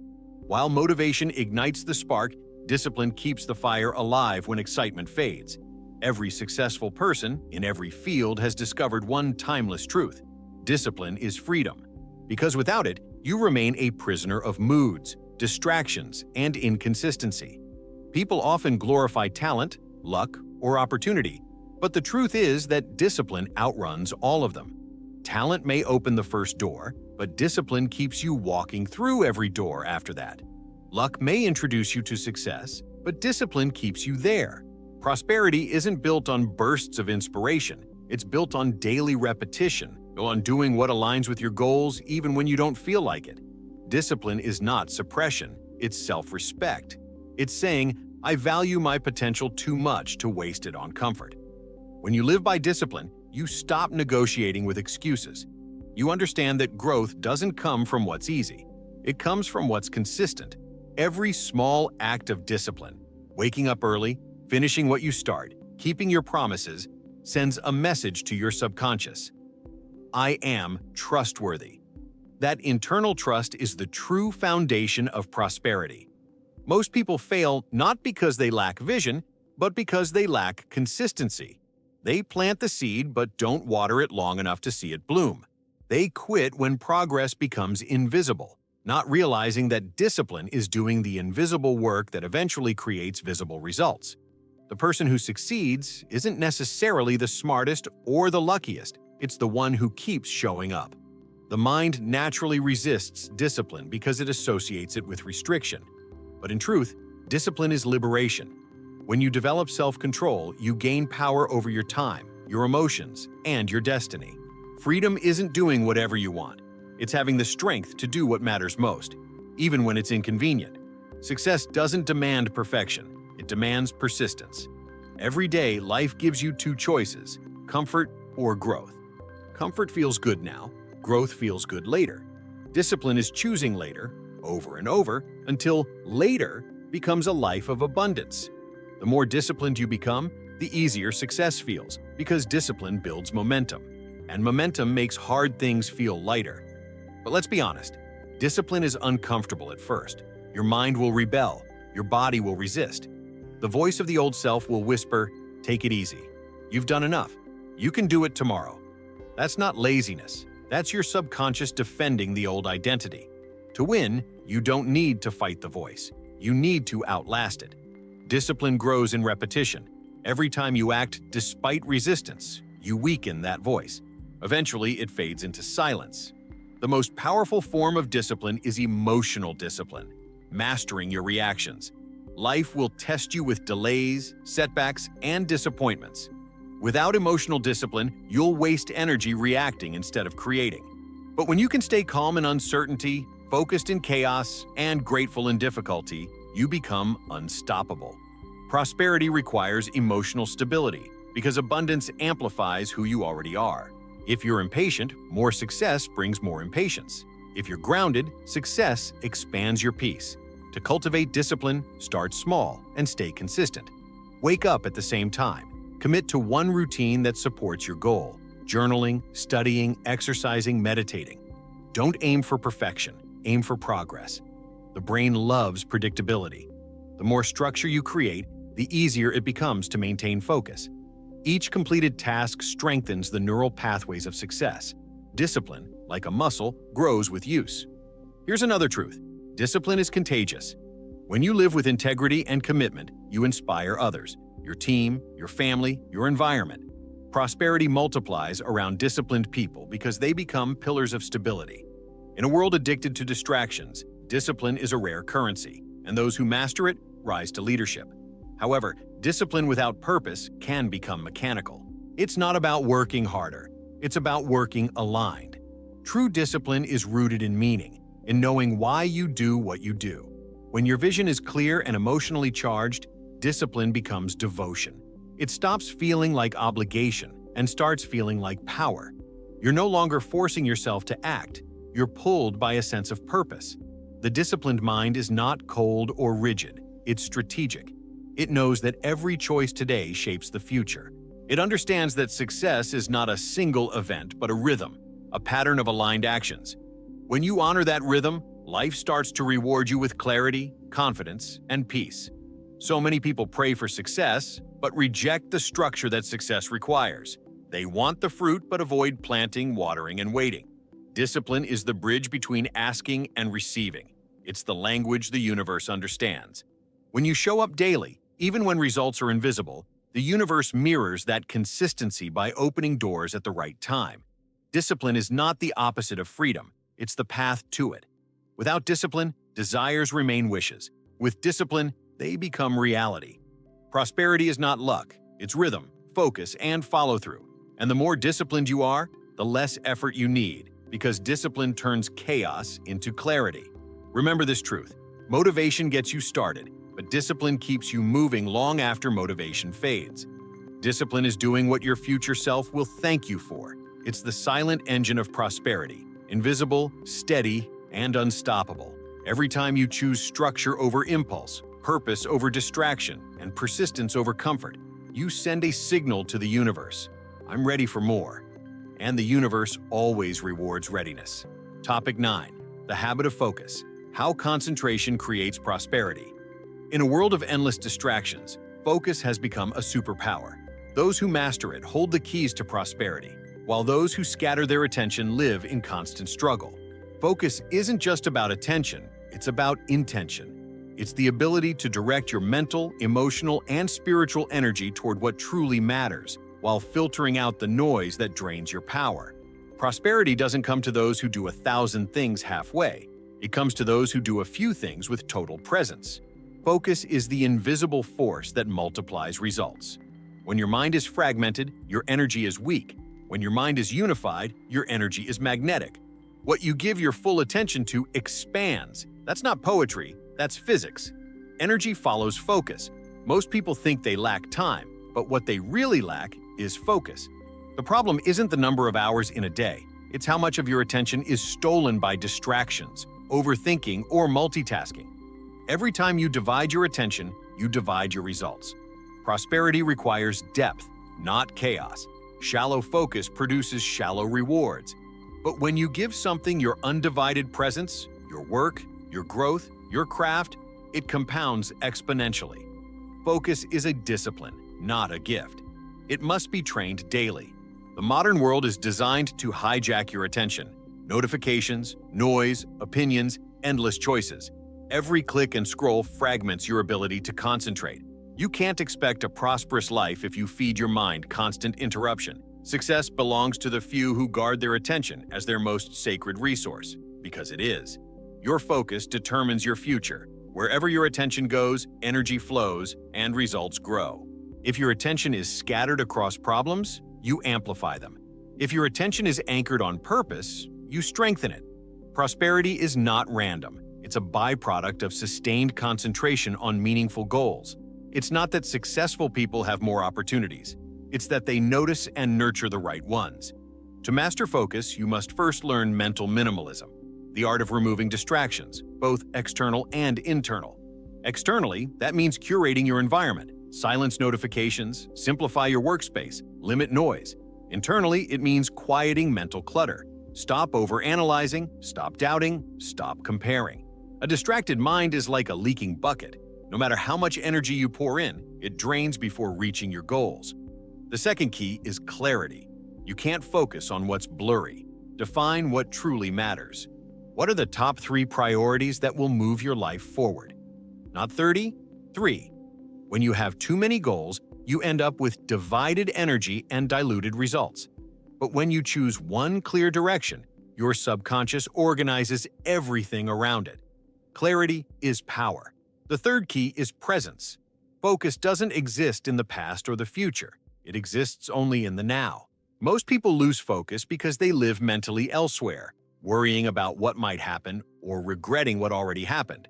While motivation ignites the spark, discipline keeps the fire alive when excitement fades. Every successful person, in every field, has discovered one timeless truth: discipline is freedom. Because without it, you remain a prisoner of moods, distractions, and inconsistency. People often glorify talent, luck, or opportunity, but the truth is that discipline outruns all of them. Talent may open the first door, but discipline keeps you walking through every door after that. Luck may introduce you to success, but discipline keeps you there. Prosperity isn't built on bursts of inspiration. It's built on daily repetition, on doing what aligns with your goals even when you don't feel like it. Discipline is not suppression, it's self-respect. It's saying, I value my potential too much to waste it on comfort. When you live by discipline, you stop negotiating with excuses. You understand that growth doesn't come from what's easy. It comes from what's consistent. Every small act of discipline, waking up early, finishing what you start, keeping your promises, sends a message to your subconscious. I am trustworthy. That internal trust is the true foundation of prosperity. Most people fail not because they lack vision, but because they lack consistency. They plant the seed but don't water it long enough to see it bloom. They quit when progress becomes invisible, not realizing that discipline is doing the invisible work that eventually creates visible results. The person who succeeds isn't necessarily the smartest or the luckiest. It's the one who keeps showing up. The mind naturally resists discipline because it associates it with restriction. But in truth, discipline is liberation. When you develop self-control, you gain power over your time, your emotions, and your destiny. Freedom isn't doing whatever you want. It's having the strength to do what matters most, even when it's inconvenient. Success doesn't demand perfection. It demands persistence. Every day, life gives you two choices: comfort or growth. Comfort feels good now. Growth feels good later. Discipline is choosing later, over and over, until later becomes a life of abundance. The more disciplined you become, the easier success feels, because discipline builds momentum. And momentum makes hard things feel lighter. But let's be honest, discipline is uncomfortable at first. Your mind will rebel. Your body will resist. The voice of the old self will whisper, "Take it easy. You've done enough. You can do it tomorrow." That's not laziness. That's your subconscious defending the old identity. To win, you don't need to fight the voice. You need to outlast it. Discipline grows in repetition. Every time you act despite resistance, you weaken that voice. Eventually, it fades into silence. The most powerful form of discipline is emotional discipline, mastering your reactions. Life will test you with delays, setbacks, and disappointments. Without emotional discipline, you'll waste energy reacting instead of creating. But when you can stay calm in uncertainty, focused in chaos, and grateful in difficulty, you become unstoppable. Prosperity requires emotional stability, because abundance amplifies who you already are. If you're impatient, more success brings more impatience. If you're grounded, success expands your peace. To cultivate discipline, start small and stay consistent. Wake up at the same time. Commit to one routine that supports your goal: journaling, studying, exercising, meditating. Don't aim for perfection, aim for progress. The brain loves predictability. The more structure you create, the easier it becomes to maintain focus. Each completed task strengthens the neural pathways of success. Discipline, like a muscle, grows with use. Here's another truth: discipline is contagious. When you live with integrity and commitment, you inspire others: your team, your family, your environment. Prosperity multiplies around disciplined people because they become pillars of stability. In a world addicted to distractions, discipline is a rare currency, and those who master it rise to leadership. However, discipline without purpose can become mechanical. It's not about working harder. It's about working aligned. True discipline is rooted in meaning, in knowing why you do what you do. When your vision is clear and emotionally charged, discipline becomes devotion. It stops feeling like obligation and starts feeling like power. You're no longer forcing yourself to act. You're pulled by a sense of purpose. The disciplined mind is not cold or rigid. It's strategic. It knows that every choice today shapes the future. It understands that success is not a single event, but a rhythm, a pattern of aligned actions. When you honor that rhythm, life starts to reward you with clarity, confidence, and peace. So many people pray for success, but reject the structure that success requires. They want the fruit but avoid planting, watering, and waiting. Discipline is the bridge between asking and receiving. It's the language the universe understands. When you show up daily, even when results are invisible, the universe mirrors that consistency by opening doors at the right time. Discipline is not the opposite of freedom, it's the path to it. Without discipline, desires remain wishes. With discipline, they become reality. Prosperity is not luck, it's rhythm, focus, and follow-through. And the more disciplined you are, the less effort you need, because discipline turns chaos into clarity. Remember this truth: motivation gets you started, but discipline keeps you moving long after motivation fades. Discipline is doing what your future self will thank you for. It's the silent engine of prosperity, invisible, steady, and unstoppable. Every time you choose structure over impulse, purpose over distraction, and persistence over comfort, you send a signal to the universe: I'm ready for more. And the universe always rewards readiness. Topic 9. The habit of focus: how concentration creates prosperity. In a world of endless distractions, focus has become a superpower. Those who master it hold the keys to prosperity, while those who scatter their attention live in constant struggle. Focus isn't just about attention, it's about intention. It's the ability to direct your mental, emotional, and spiritual energy toward what truly matters, while filtering out the noise that drains your power. Prosperity doesn't come to those who do 1,000 things halfway. It comes to those who do a few things with total presence. Focus is the invisible force that multiplies results. When your mind is fragmented, your energy is weak. When your mind is unified, your energy is magnetic. What you give your full attention to expands. That's not poetry, that's physics. Energy follows focus. Most people think they lack time, but what they really lack is focus. The problem isn't the number of hours in a day. It's how much of your attention is stolen by distractions, overthinking, or multitasking. Every time you divide your attention, you divide your results. Prosperity requires depth, not chaos. Shallow focus produces shallow rewards. But when you give something your undivided presence, your work, your growth, your craft, it compounds exponentially. Focus is a discipline, not a gift. It must be trained daily. The modern world is designed to hijack your attention. Notifications, noise, opinions, endless choices. Every click and scroll fragments your ability to concentrate. You can't expect a prosperous life if you feed your mind constant interruption. Success belongs to the few who guard their attention as their most sacred resource, because it is. Your focus determines your future. Wherever your attention goes, energy flows, and results grow. If your attention is scattered across problems, you amplify them. If your attention is anchored on purpose, you strengthen it. Prosperity is not random. It's a byproduct of sustained concentration on meaningful goals. It's not that successful people have more opportunities. It's that they notice and nurture the right ones. To master focus, you must first learn mental minimalism, the art of removing distractions, both external and internal. Externally, that means curating your environment, silence notifications, simplify your workspace, limit noise. Internally, it means quieting mental clutter. Stop overanalyzing, stop doubting, stop comparing. A distracted mind is like a leaking bucket. No matter how much energy you pour in, it drains before reaching your goals. The second key is clarity. You can't focus on what's blurry. Define what truly matters. What are the top 3 priorities that will move your life forward? Not 30, 3. When you have too many goals, you end up with divided energy and diluted results. But when you choose one clear direction, your subconscious organizes everything around it. Clarity is power. The third key is presence. Focus doesn't exist in the past or the future. It exists only in the now. Most people lose focus because they live mentally elsewhere, worrying about what might happen or regretting what already happened.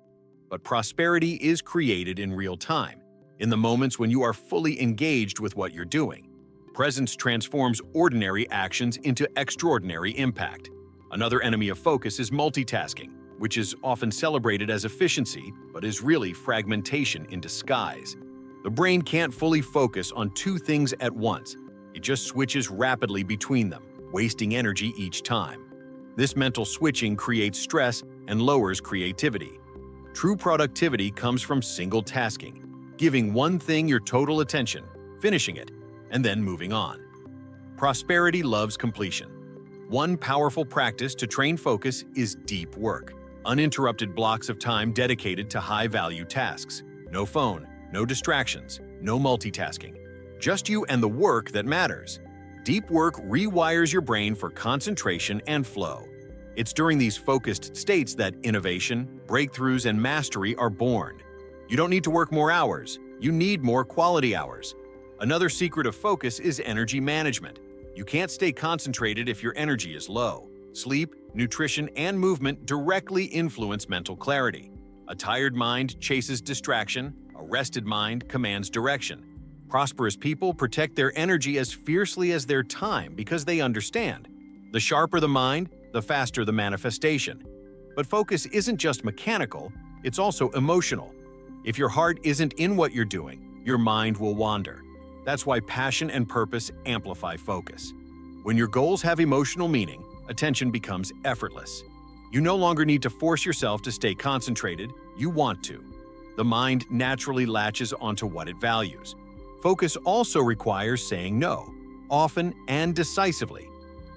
But prosperity is created in real time, in the moments when you are fully engaged with what you're doing. Presence transforms ordinary actions into extraordinary impact. Another enemy of focus is multitasking, which is often celebrated as efficiency, but is really fragmentation in disguise. The brain can't fully focus on two things at once. It just switches rapidly between them, wasting energy each time. This mental switching creates stress and lowers creativity. True productivity comes from single tasking, giving one thing your total attention, finishing it, and then moving on. Prosperity loves completion. One powerful practice to train focus is deep work. Uninterrupted blocks of time dedicated to high-value tasks. No phone, no distractions, no multitasking. Just you and the work that matters. Deep work rewires your brain for concentration and flow. It's during these focused states that innovation, breakthroughs, and mastery are born. You don't need to work more hours. You need more quality hours. Another secret of focus is energy management. You can't stay concentrated if your energy is low. Sleep, nutrition, and movement directly influence mental clarity. A tired mind chases distraction. A rested mind commands direction. Prosperous people protect their energy as fiercely as their time because they understand. The sharper the mind, the faster the manifestation. But focus isn't just mechanical, it's also emotional. If your heart isn't in what you're doing, your mind will wander. That's why passion and purpose amplify focus. When your goals have emotional meaning, attention becomes effortless. You no longer need to force yourself to stay concentrated, you want to. The mind naturally latches onto what it values. Focus also requires saying no, often and decisively.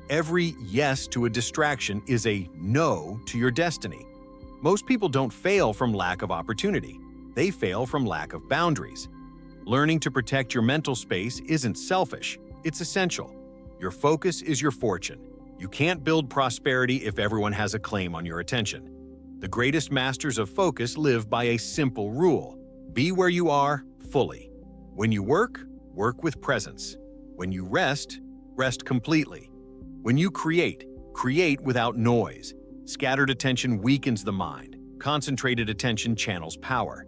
Every yes to a distraction is a no to your destiny. Most people don't fail from lack of opportunity. They fail from lack of boundaries. Learning to protect your mental space isn't selfish, it's essential. Your focus is your fortune. You can't build prosperity if everyone has a claim on your attention. The greatest masters of focus live by a simple rule. Be where you are, fully. When you work, work with presence. When you rest, rest completely. When you create, create without noise. Scattered attention weakens the mind. Concentrated attention channels power.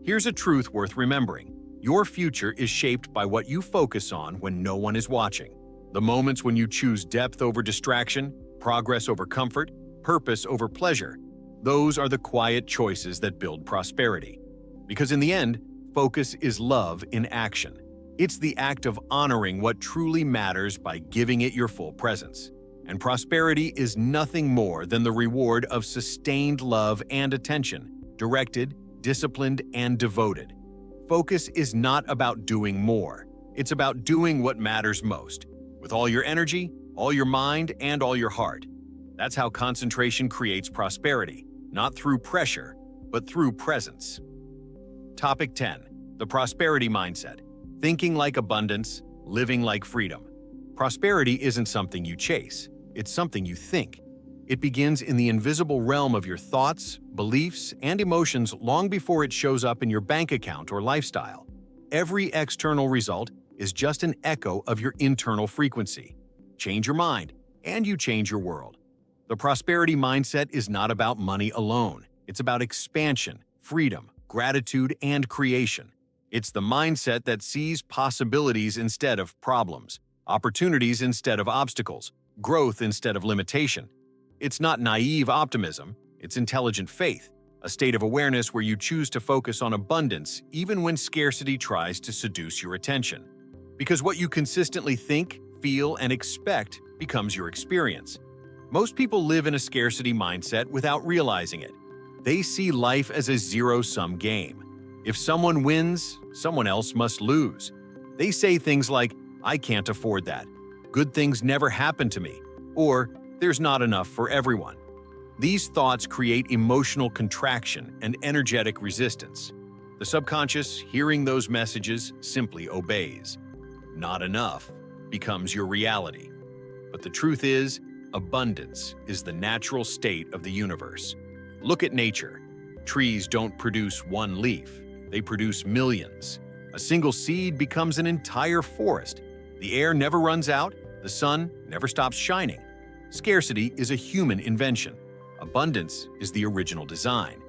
Here's a truth worth remembering. Your future is shaped by what you focus on when no one is watching. The moments when you choose depth over distraction, progress over comfort, purpose over pleasure, those are the quiet choices that build prosperity. Because in the end, focus is love in action. It's the act of honoring what truly matters by giving it your full presence. And prosperity is nothing more than the reward of sustained love and attention, directed, disciplined, and devoted. Focus is not about doing more. It's about doing what matters most, with all your energy, all your mind, and all your heart. That's how concentration creates prosperity, not through pressure, but through presence. Topic 10. The prosperity mindset. Thinking like abundance, living like freedom. Prosperity isn't something you chase, it's something you think. It begins in the invisible realm of your thoughts, beliefs, and emotions long before it shows up in your bank account or lifestyle. Every external result is just an echo of your internal frequency. Change your mind, and you change your world. The prosperity mindset is not about money alone. It's about expansion, freedom, gratitude, and creation. It's the mindset that sees possibilities instead of problems, opportunities instead of obstacles, growth instead of limitation. It's not naive optimism, it's intelligent faith, a state of awareness where you choose to focus on abundance even when scarcity tries to seduce your attention. Because what you consistently think, feel, and expect becomes your experience. Most people live in a scarcity mindset without realizing it. They see life as a zero-sum game. If someone wins, someone else must lose. They say things like, "I can't afford that," "good things never happen to me," or "there's not enough for everyone." These thoughts create emotional contraction and energetic resistance. The subconscious, hearing those messages, simply obeys. Not enough becomes your reality. But the truth is, abundance is the natural state of the universe. Look at nature. Trees don't produce one leaf, they produce millions. A single seed becomes an entire forest. The air never runs out, the sun never stops shining. Scarcity is a human invention. Abundance is the original design.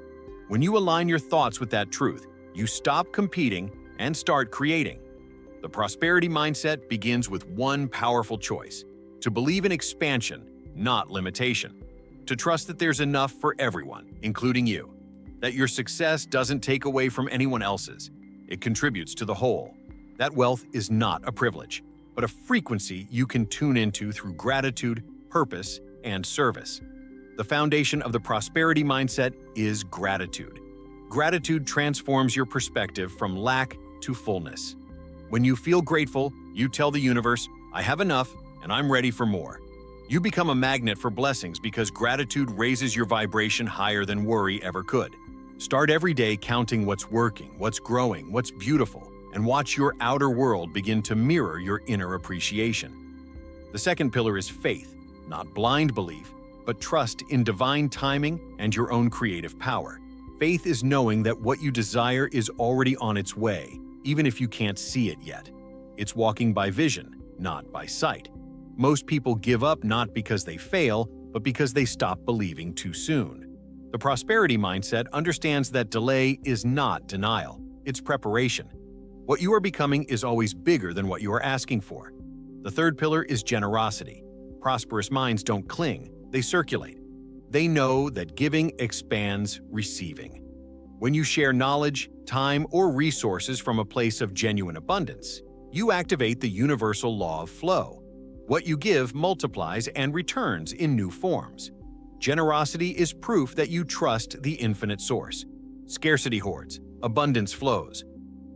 When you align your thoughts with that truth, you stop competing and start creating. The prosperity mindset begins with one powerful choice: to believe in expansion, not limitation. To trust that there's enough for everyone, including you. That your success doesn't take away from anyone else's. It contributes to the whole. That wealth is not a privilege, but a frequency you can tune into through gratitude, purpose, and service. The foundation of the prosperity mindset is gratitude. Gratitude transforms your perspective from lack to fullness. When you feel grateful, you tell the universe, "I have enough and I'm ready for more." You become a magnet for blessings because gratitude raises your vibration higher than worry ever could. Start every day counting what's working, what's growing, what's beautiful, and watch your outer world begin to mirror your inner appreciation. The second pillar is faith, not blind belief, but trust in divine timing and your own creative power. Faith is knowing that what you desire is already on its way, even if you can't see it yet. It's walking by vision, not by sight. Most people give up not because they fail, but because they stop believing too soon. The prosperity mindset understands that delay is not denial, it's preparation. What you are becoming is always bigger than what you are asking for. The third pillar is generosity. Prosperous minds don't cling, they circulate. They know that giving expands receiving. When you share knowledge, time, or resources from a place of genuine abundance, you activate the universal law of flow. What you give multiplies and returns in new forms. Generosity is proof that you trust the infinite source. Scarcity hoards, abundance flows.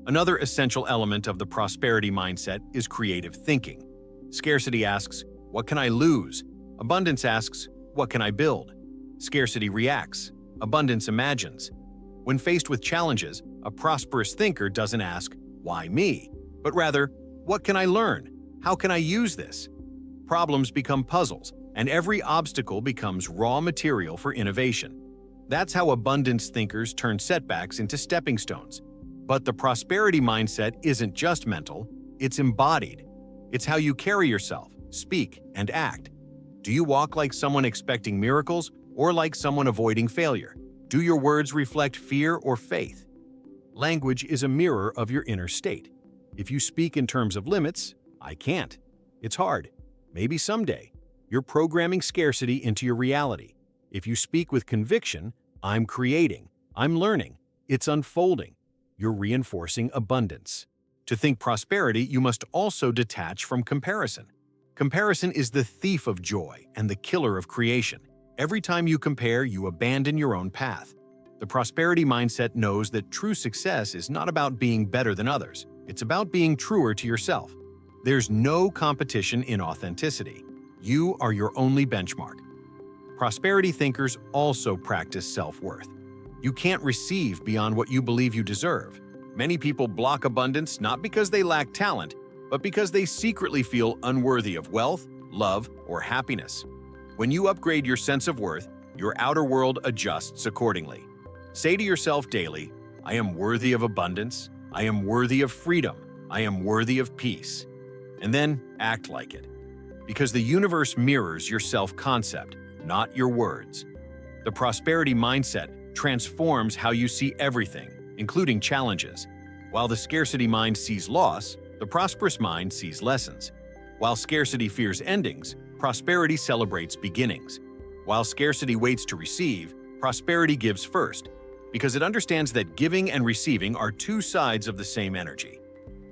Another essential element of the prosperity mindset is creative thinking. Scarcity asks, "What can I lose?" Abundance asks, "What can I build?" Scarcity reacts. Abundance imagines. When faced with challenges, a prosperous thinker doesn't ask, "Why me?" but rather, "What can I learn? How can I use this?" Problems become puzzles, and every obstacle becomes raw material for innovation. That's how abundance thinkers turn setbacks into stepping stones. But the prosperity mindset isn't just mental, it's embodied. It's how you carry yourself, speak, and act. Do you walk like someone expecting miracles or like someone avoiding failure? Do your words reflect fear or faith? Language is a mirror of your inner state. If you speak in terms of limits, "I can't," it's hard. Maybe someday. You're programming scarcity into your reality. If you speak with conviction, "I'm creating, I'm learning, it's unfolding," you're reinforcing abundance. To think prosperity, you must also detach from comparison. Comparison is the thief of joy and the killer of creation. Every time you compare, you abandon your own path. The prosperity mindset knows that true success is not about being better than others. It's about being truer to yourself. There's no competition in authenticity. You are your only benchmark. Prosperity thinkers also practice self-worth. You can't receive beyond what you believe you deserve. Many people block abundance not because they lack talent, but because they secretly feel unworthy of wealth, love, or happiness. When you upgrade your sense of worth, your outer world adjusts accordingly. Say to yourself daily, "I am worthy of abundance, I am worthy of freedom, I am worthy of peace." And then act like it. Because the universe mirrors your self-concept, not your words. The prosperity mindset transforms how you see everything, including challenges. While the scarcity mind sees loss, the prosperous mind sees lessons. While scarcity fears endings, prosperity celebrates beginnings. While scarcity waits to receive, prosperity gives first, because it understands that giving and receiving are two sides of the same energy.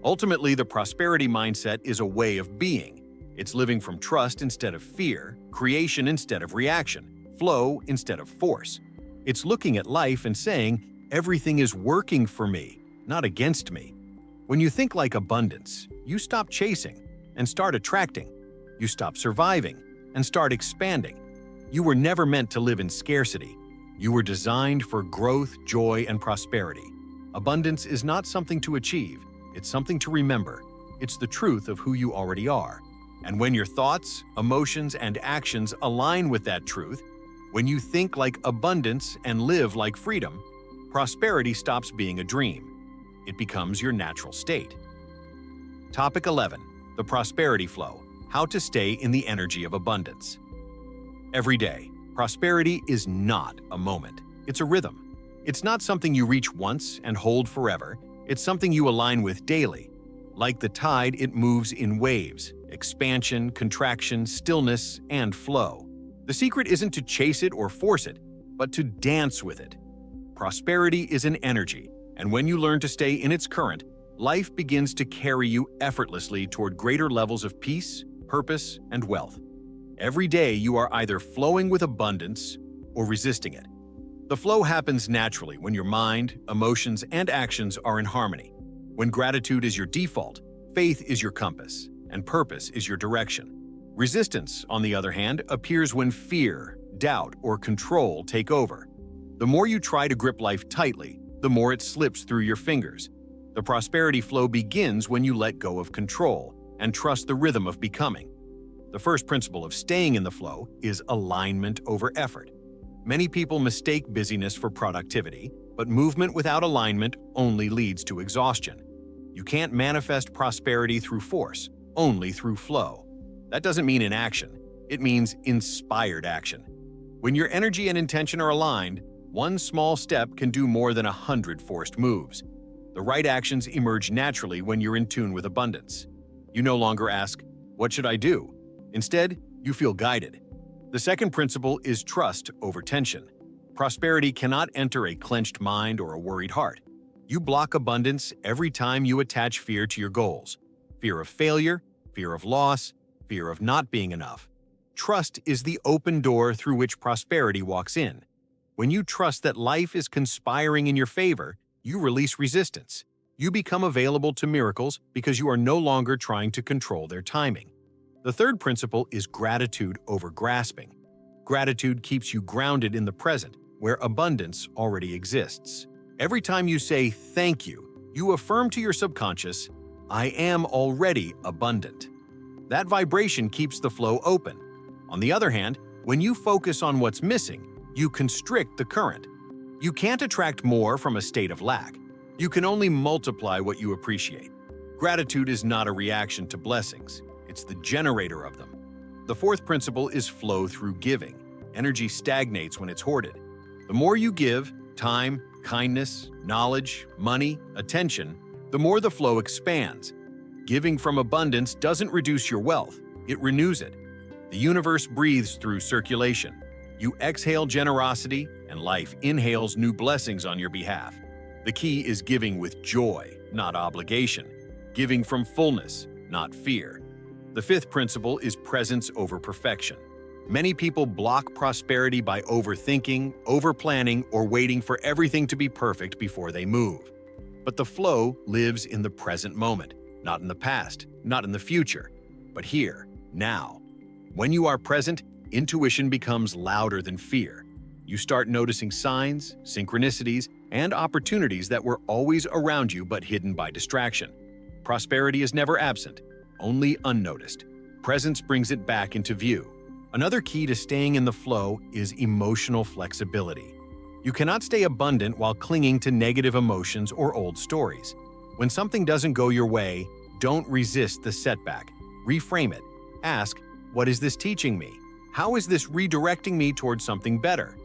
Ultimately, the prosperity mindset is a way of being. It's living from trust instead of fear, creation instead of reaction, flow instead of force. It's looking at life and saying, "Everything is working for me, not against me." When you think like abundance, you stop chasing and start attracting. You stop surviving and start expanding. You were never meant to live in scarcity. You were designed for growth, joy, and prosperity. Abundance is not something to achieve. It's something to remember. It's the truth of who you already are. And when your thoughts, emotions, and actions align with that truth, when you think like abundance and live like freedom, prosperity stops being a dream. It becomes your natural state. Topic 11. The Prosperity Flow. How to stay in the energy of abundance. Every day, prosperity is not a moment. It's a rhythm. It's not something you reach once and hold forever. It's something you align with daily. Like the tide, it moves in waves, expansion, contraction, stillness, and flow. The secret isn't to chase it or force it, but to dance with it. Prosperity is an energy, And when you learn to stay in its current, life begins to carry you effortlessly toward greater levels of peace, purpose, and wealth. Every day you are either flowing with abundance or resisting it. The flow happens naturally when your mind, emotions, and actions are in harmony. When gratitude is your default, faith is your compass, and purpose is your direction. Resistance, on the other hand, appears when fear, doubt, or control take over. The more you try to grip life tightly, the more it slips through your fingers. The prosperity flow begins when you let go of control and trust the rhythm of becoming. The first principle of staying in the flow is alignment over effort. Many people mistake busyness for productivity, but movement without alignment only leads to exhaustion. You can't manifest prosperity through force, only through flow. That doesn't mean inaction, it means inspired action. When your energy and intention are aligned, one small step can do more than 100 forced moves. The right actions emerge naturally when you're in tune with abundance. You no longer ask, "What should I do?" Instead, you feel guided. The second principle is trust over tension. Prosperity cannot enter a clenched mind or a worried heart. You block abundance every time you attach fear to your goals. Fear of failure, fear of loss, fear of not being enough. Trust is the open door through which prosperity walks in. When you trust that life is conspiring in your favor, you release resistance. You become available to miracles because you are no longer trying to control their timing. The third principle is gratitude over grasping. Gratitude keeps you grounded in the present, where abundance already exists. Every time you say thank you, you affirm to your subconscious, "I am already abundant." That vibration keeps the flow open. On the other hand, when you focus on what's missing, you constrict the current. You can't attract more from a state of lack. You can only multiply what you appreciate. Gratitude is not a reaction to blessings. It's the generator of them. The fourth principle is flow through giving. Energy stagnates when it's hoarded. The more you give, time, kindness, knowledge, money, attention, the more the flow expands. Giving from abundance doesn't reduce your wealth, it renews it. The universe breathes through circulation. You exhale generosity, and life inhales new blessings on your behalf. The key is giving with joy, not obligation. Giving from fullness, not fear. The fifth principle is presence over perfection. Many people block prosperity by overthinking, overplanning, or waiting for everything to be perfect before they move. But the flow lives in the present moment, not in the past, not in the future, but here, now. When you are present, intuition becomes louder than fear. You start noticing signs, synchronicities, and opportunities that were always around you but hidden by distraction. Prosperity is never absent, only unnoticed. Presence brings it back into view. Another key to staying in the flow is emotional flexibility. You cannot stay abundant while clinging to negative emotions or old stories. When something doesn't go your way, don't resist the setback. Reframe it. Ask, "What is this teaching me? How is this redirecting me towards something better?"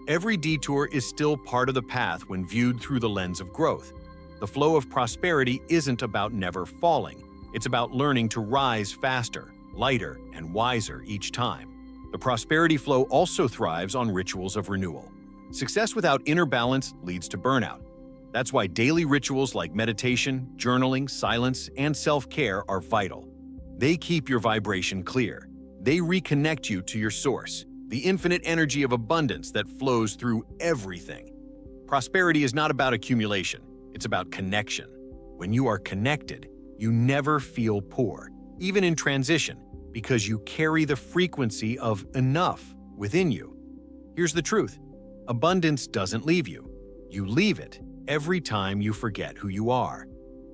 Every detour is still part of the path when viewed through the lens of growth. The flow of prosperity isn't about never falling. It's about learning to rise faster, lighter, and wiser each time. The prosperity flow also thrives on rituals of renewal. Success without inner balance leads to burnout. That's why daily rituals like meditation, journaling, silence, and self-care are vital. They keep your vibration clear. They reconnect you to your source, the infinite energy of abundance that flows through everything. Prosperity is not about accumulation, it's about connection. When you are connected, you never feel poor, even in transition, because you carry the frequency of enough within you. Here's the truth: abundance doesn't leave you. You leave it every time you forget who you are.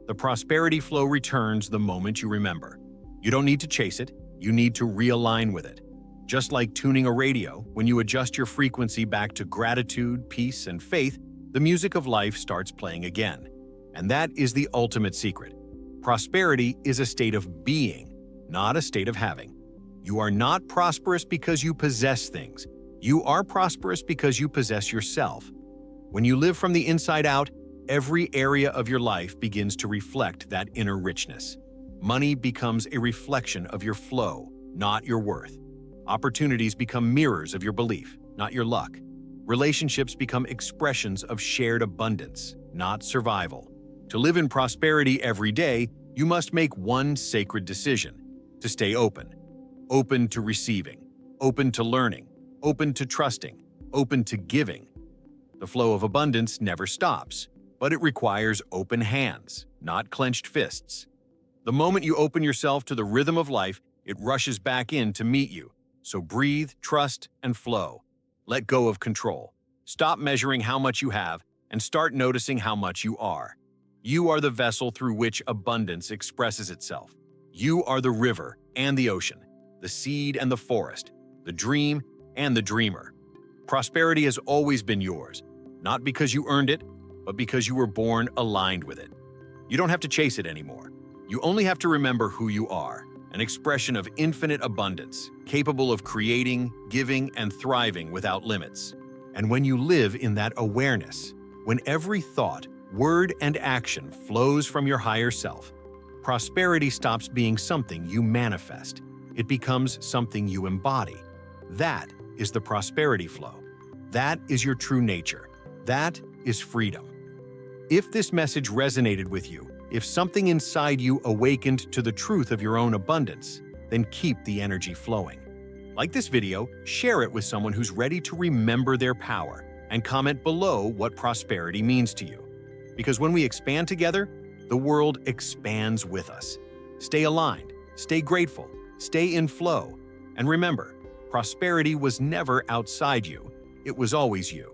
The prosperity flow returns the moment you remember. You don't need to chase it, you need to realign with it. Just like tuning a radio, when you adjust your frequency back to gratitude, peace, and faith, the music of life starts playing again. And that is the ultimate secret. Prosperity is a state of being, not a state of having. You are not prosperous because you possess things. You are prosperous because you possess yourself. When you live from the inside out, every area of your life begins to reflect that inner richness. Money becomes a reflection of your flow, not your worth. Opportunities become mirrors of your belief, not your luck. Relationships become expressions of shared abundance, not survival. To live in prosperity every day, you must make one sacred decision: to stay open. Open to receiving, open to learning, open to trusting, open to giving. The flow of abundance never stops, but it requires open hands, not clenched fists. The moment you open yourself to the rhythm of life, it rushes back in to meet you. So breathe, trust, and flow. Let go of control. Stop measuring how much you have and start noticing how much you are. You are the vessel through which abundance expresses itself. You are the river and the ocean, the seed and the forest, the dream and the dreamer. Prosperity has always been yours, not because you earned it, but because you were born aligned with it. You don't have to chase it anymore. You only have to remember who you are, an expression of infinite abundance, capable of creating, giving, and thriving without limits. And when you live in that awareness, when every thought, word, and action flows from your higher self, prosperity stops being something you manifest. It becomes something you embody. That is the prosperity flow. That is your true nature. That is freedom. If this message resonated with you, if something inside you awakened to the truth of your own abundance, then keep the energy flowing. Like this video, share it with someone who's ready to remember their power, and comment below what prosperity means to you. Because when we expand together, the world expands with us. Stay aligned, stay grateful, stay in flow, and remember, prosperity was never outside you, it was always you.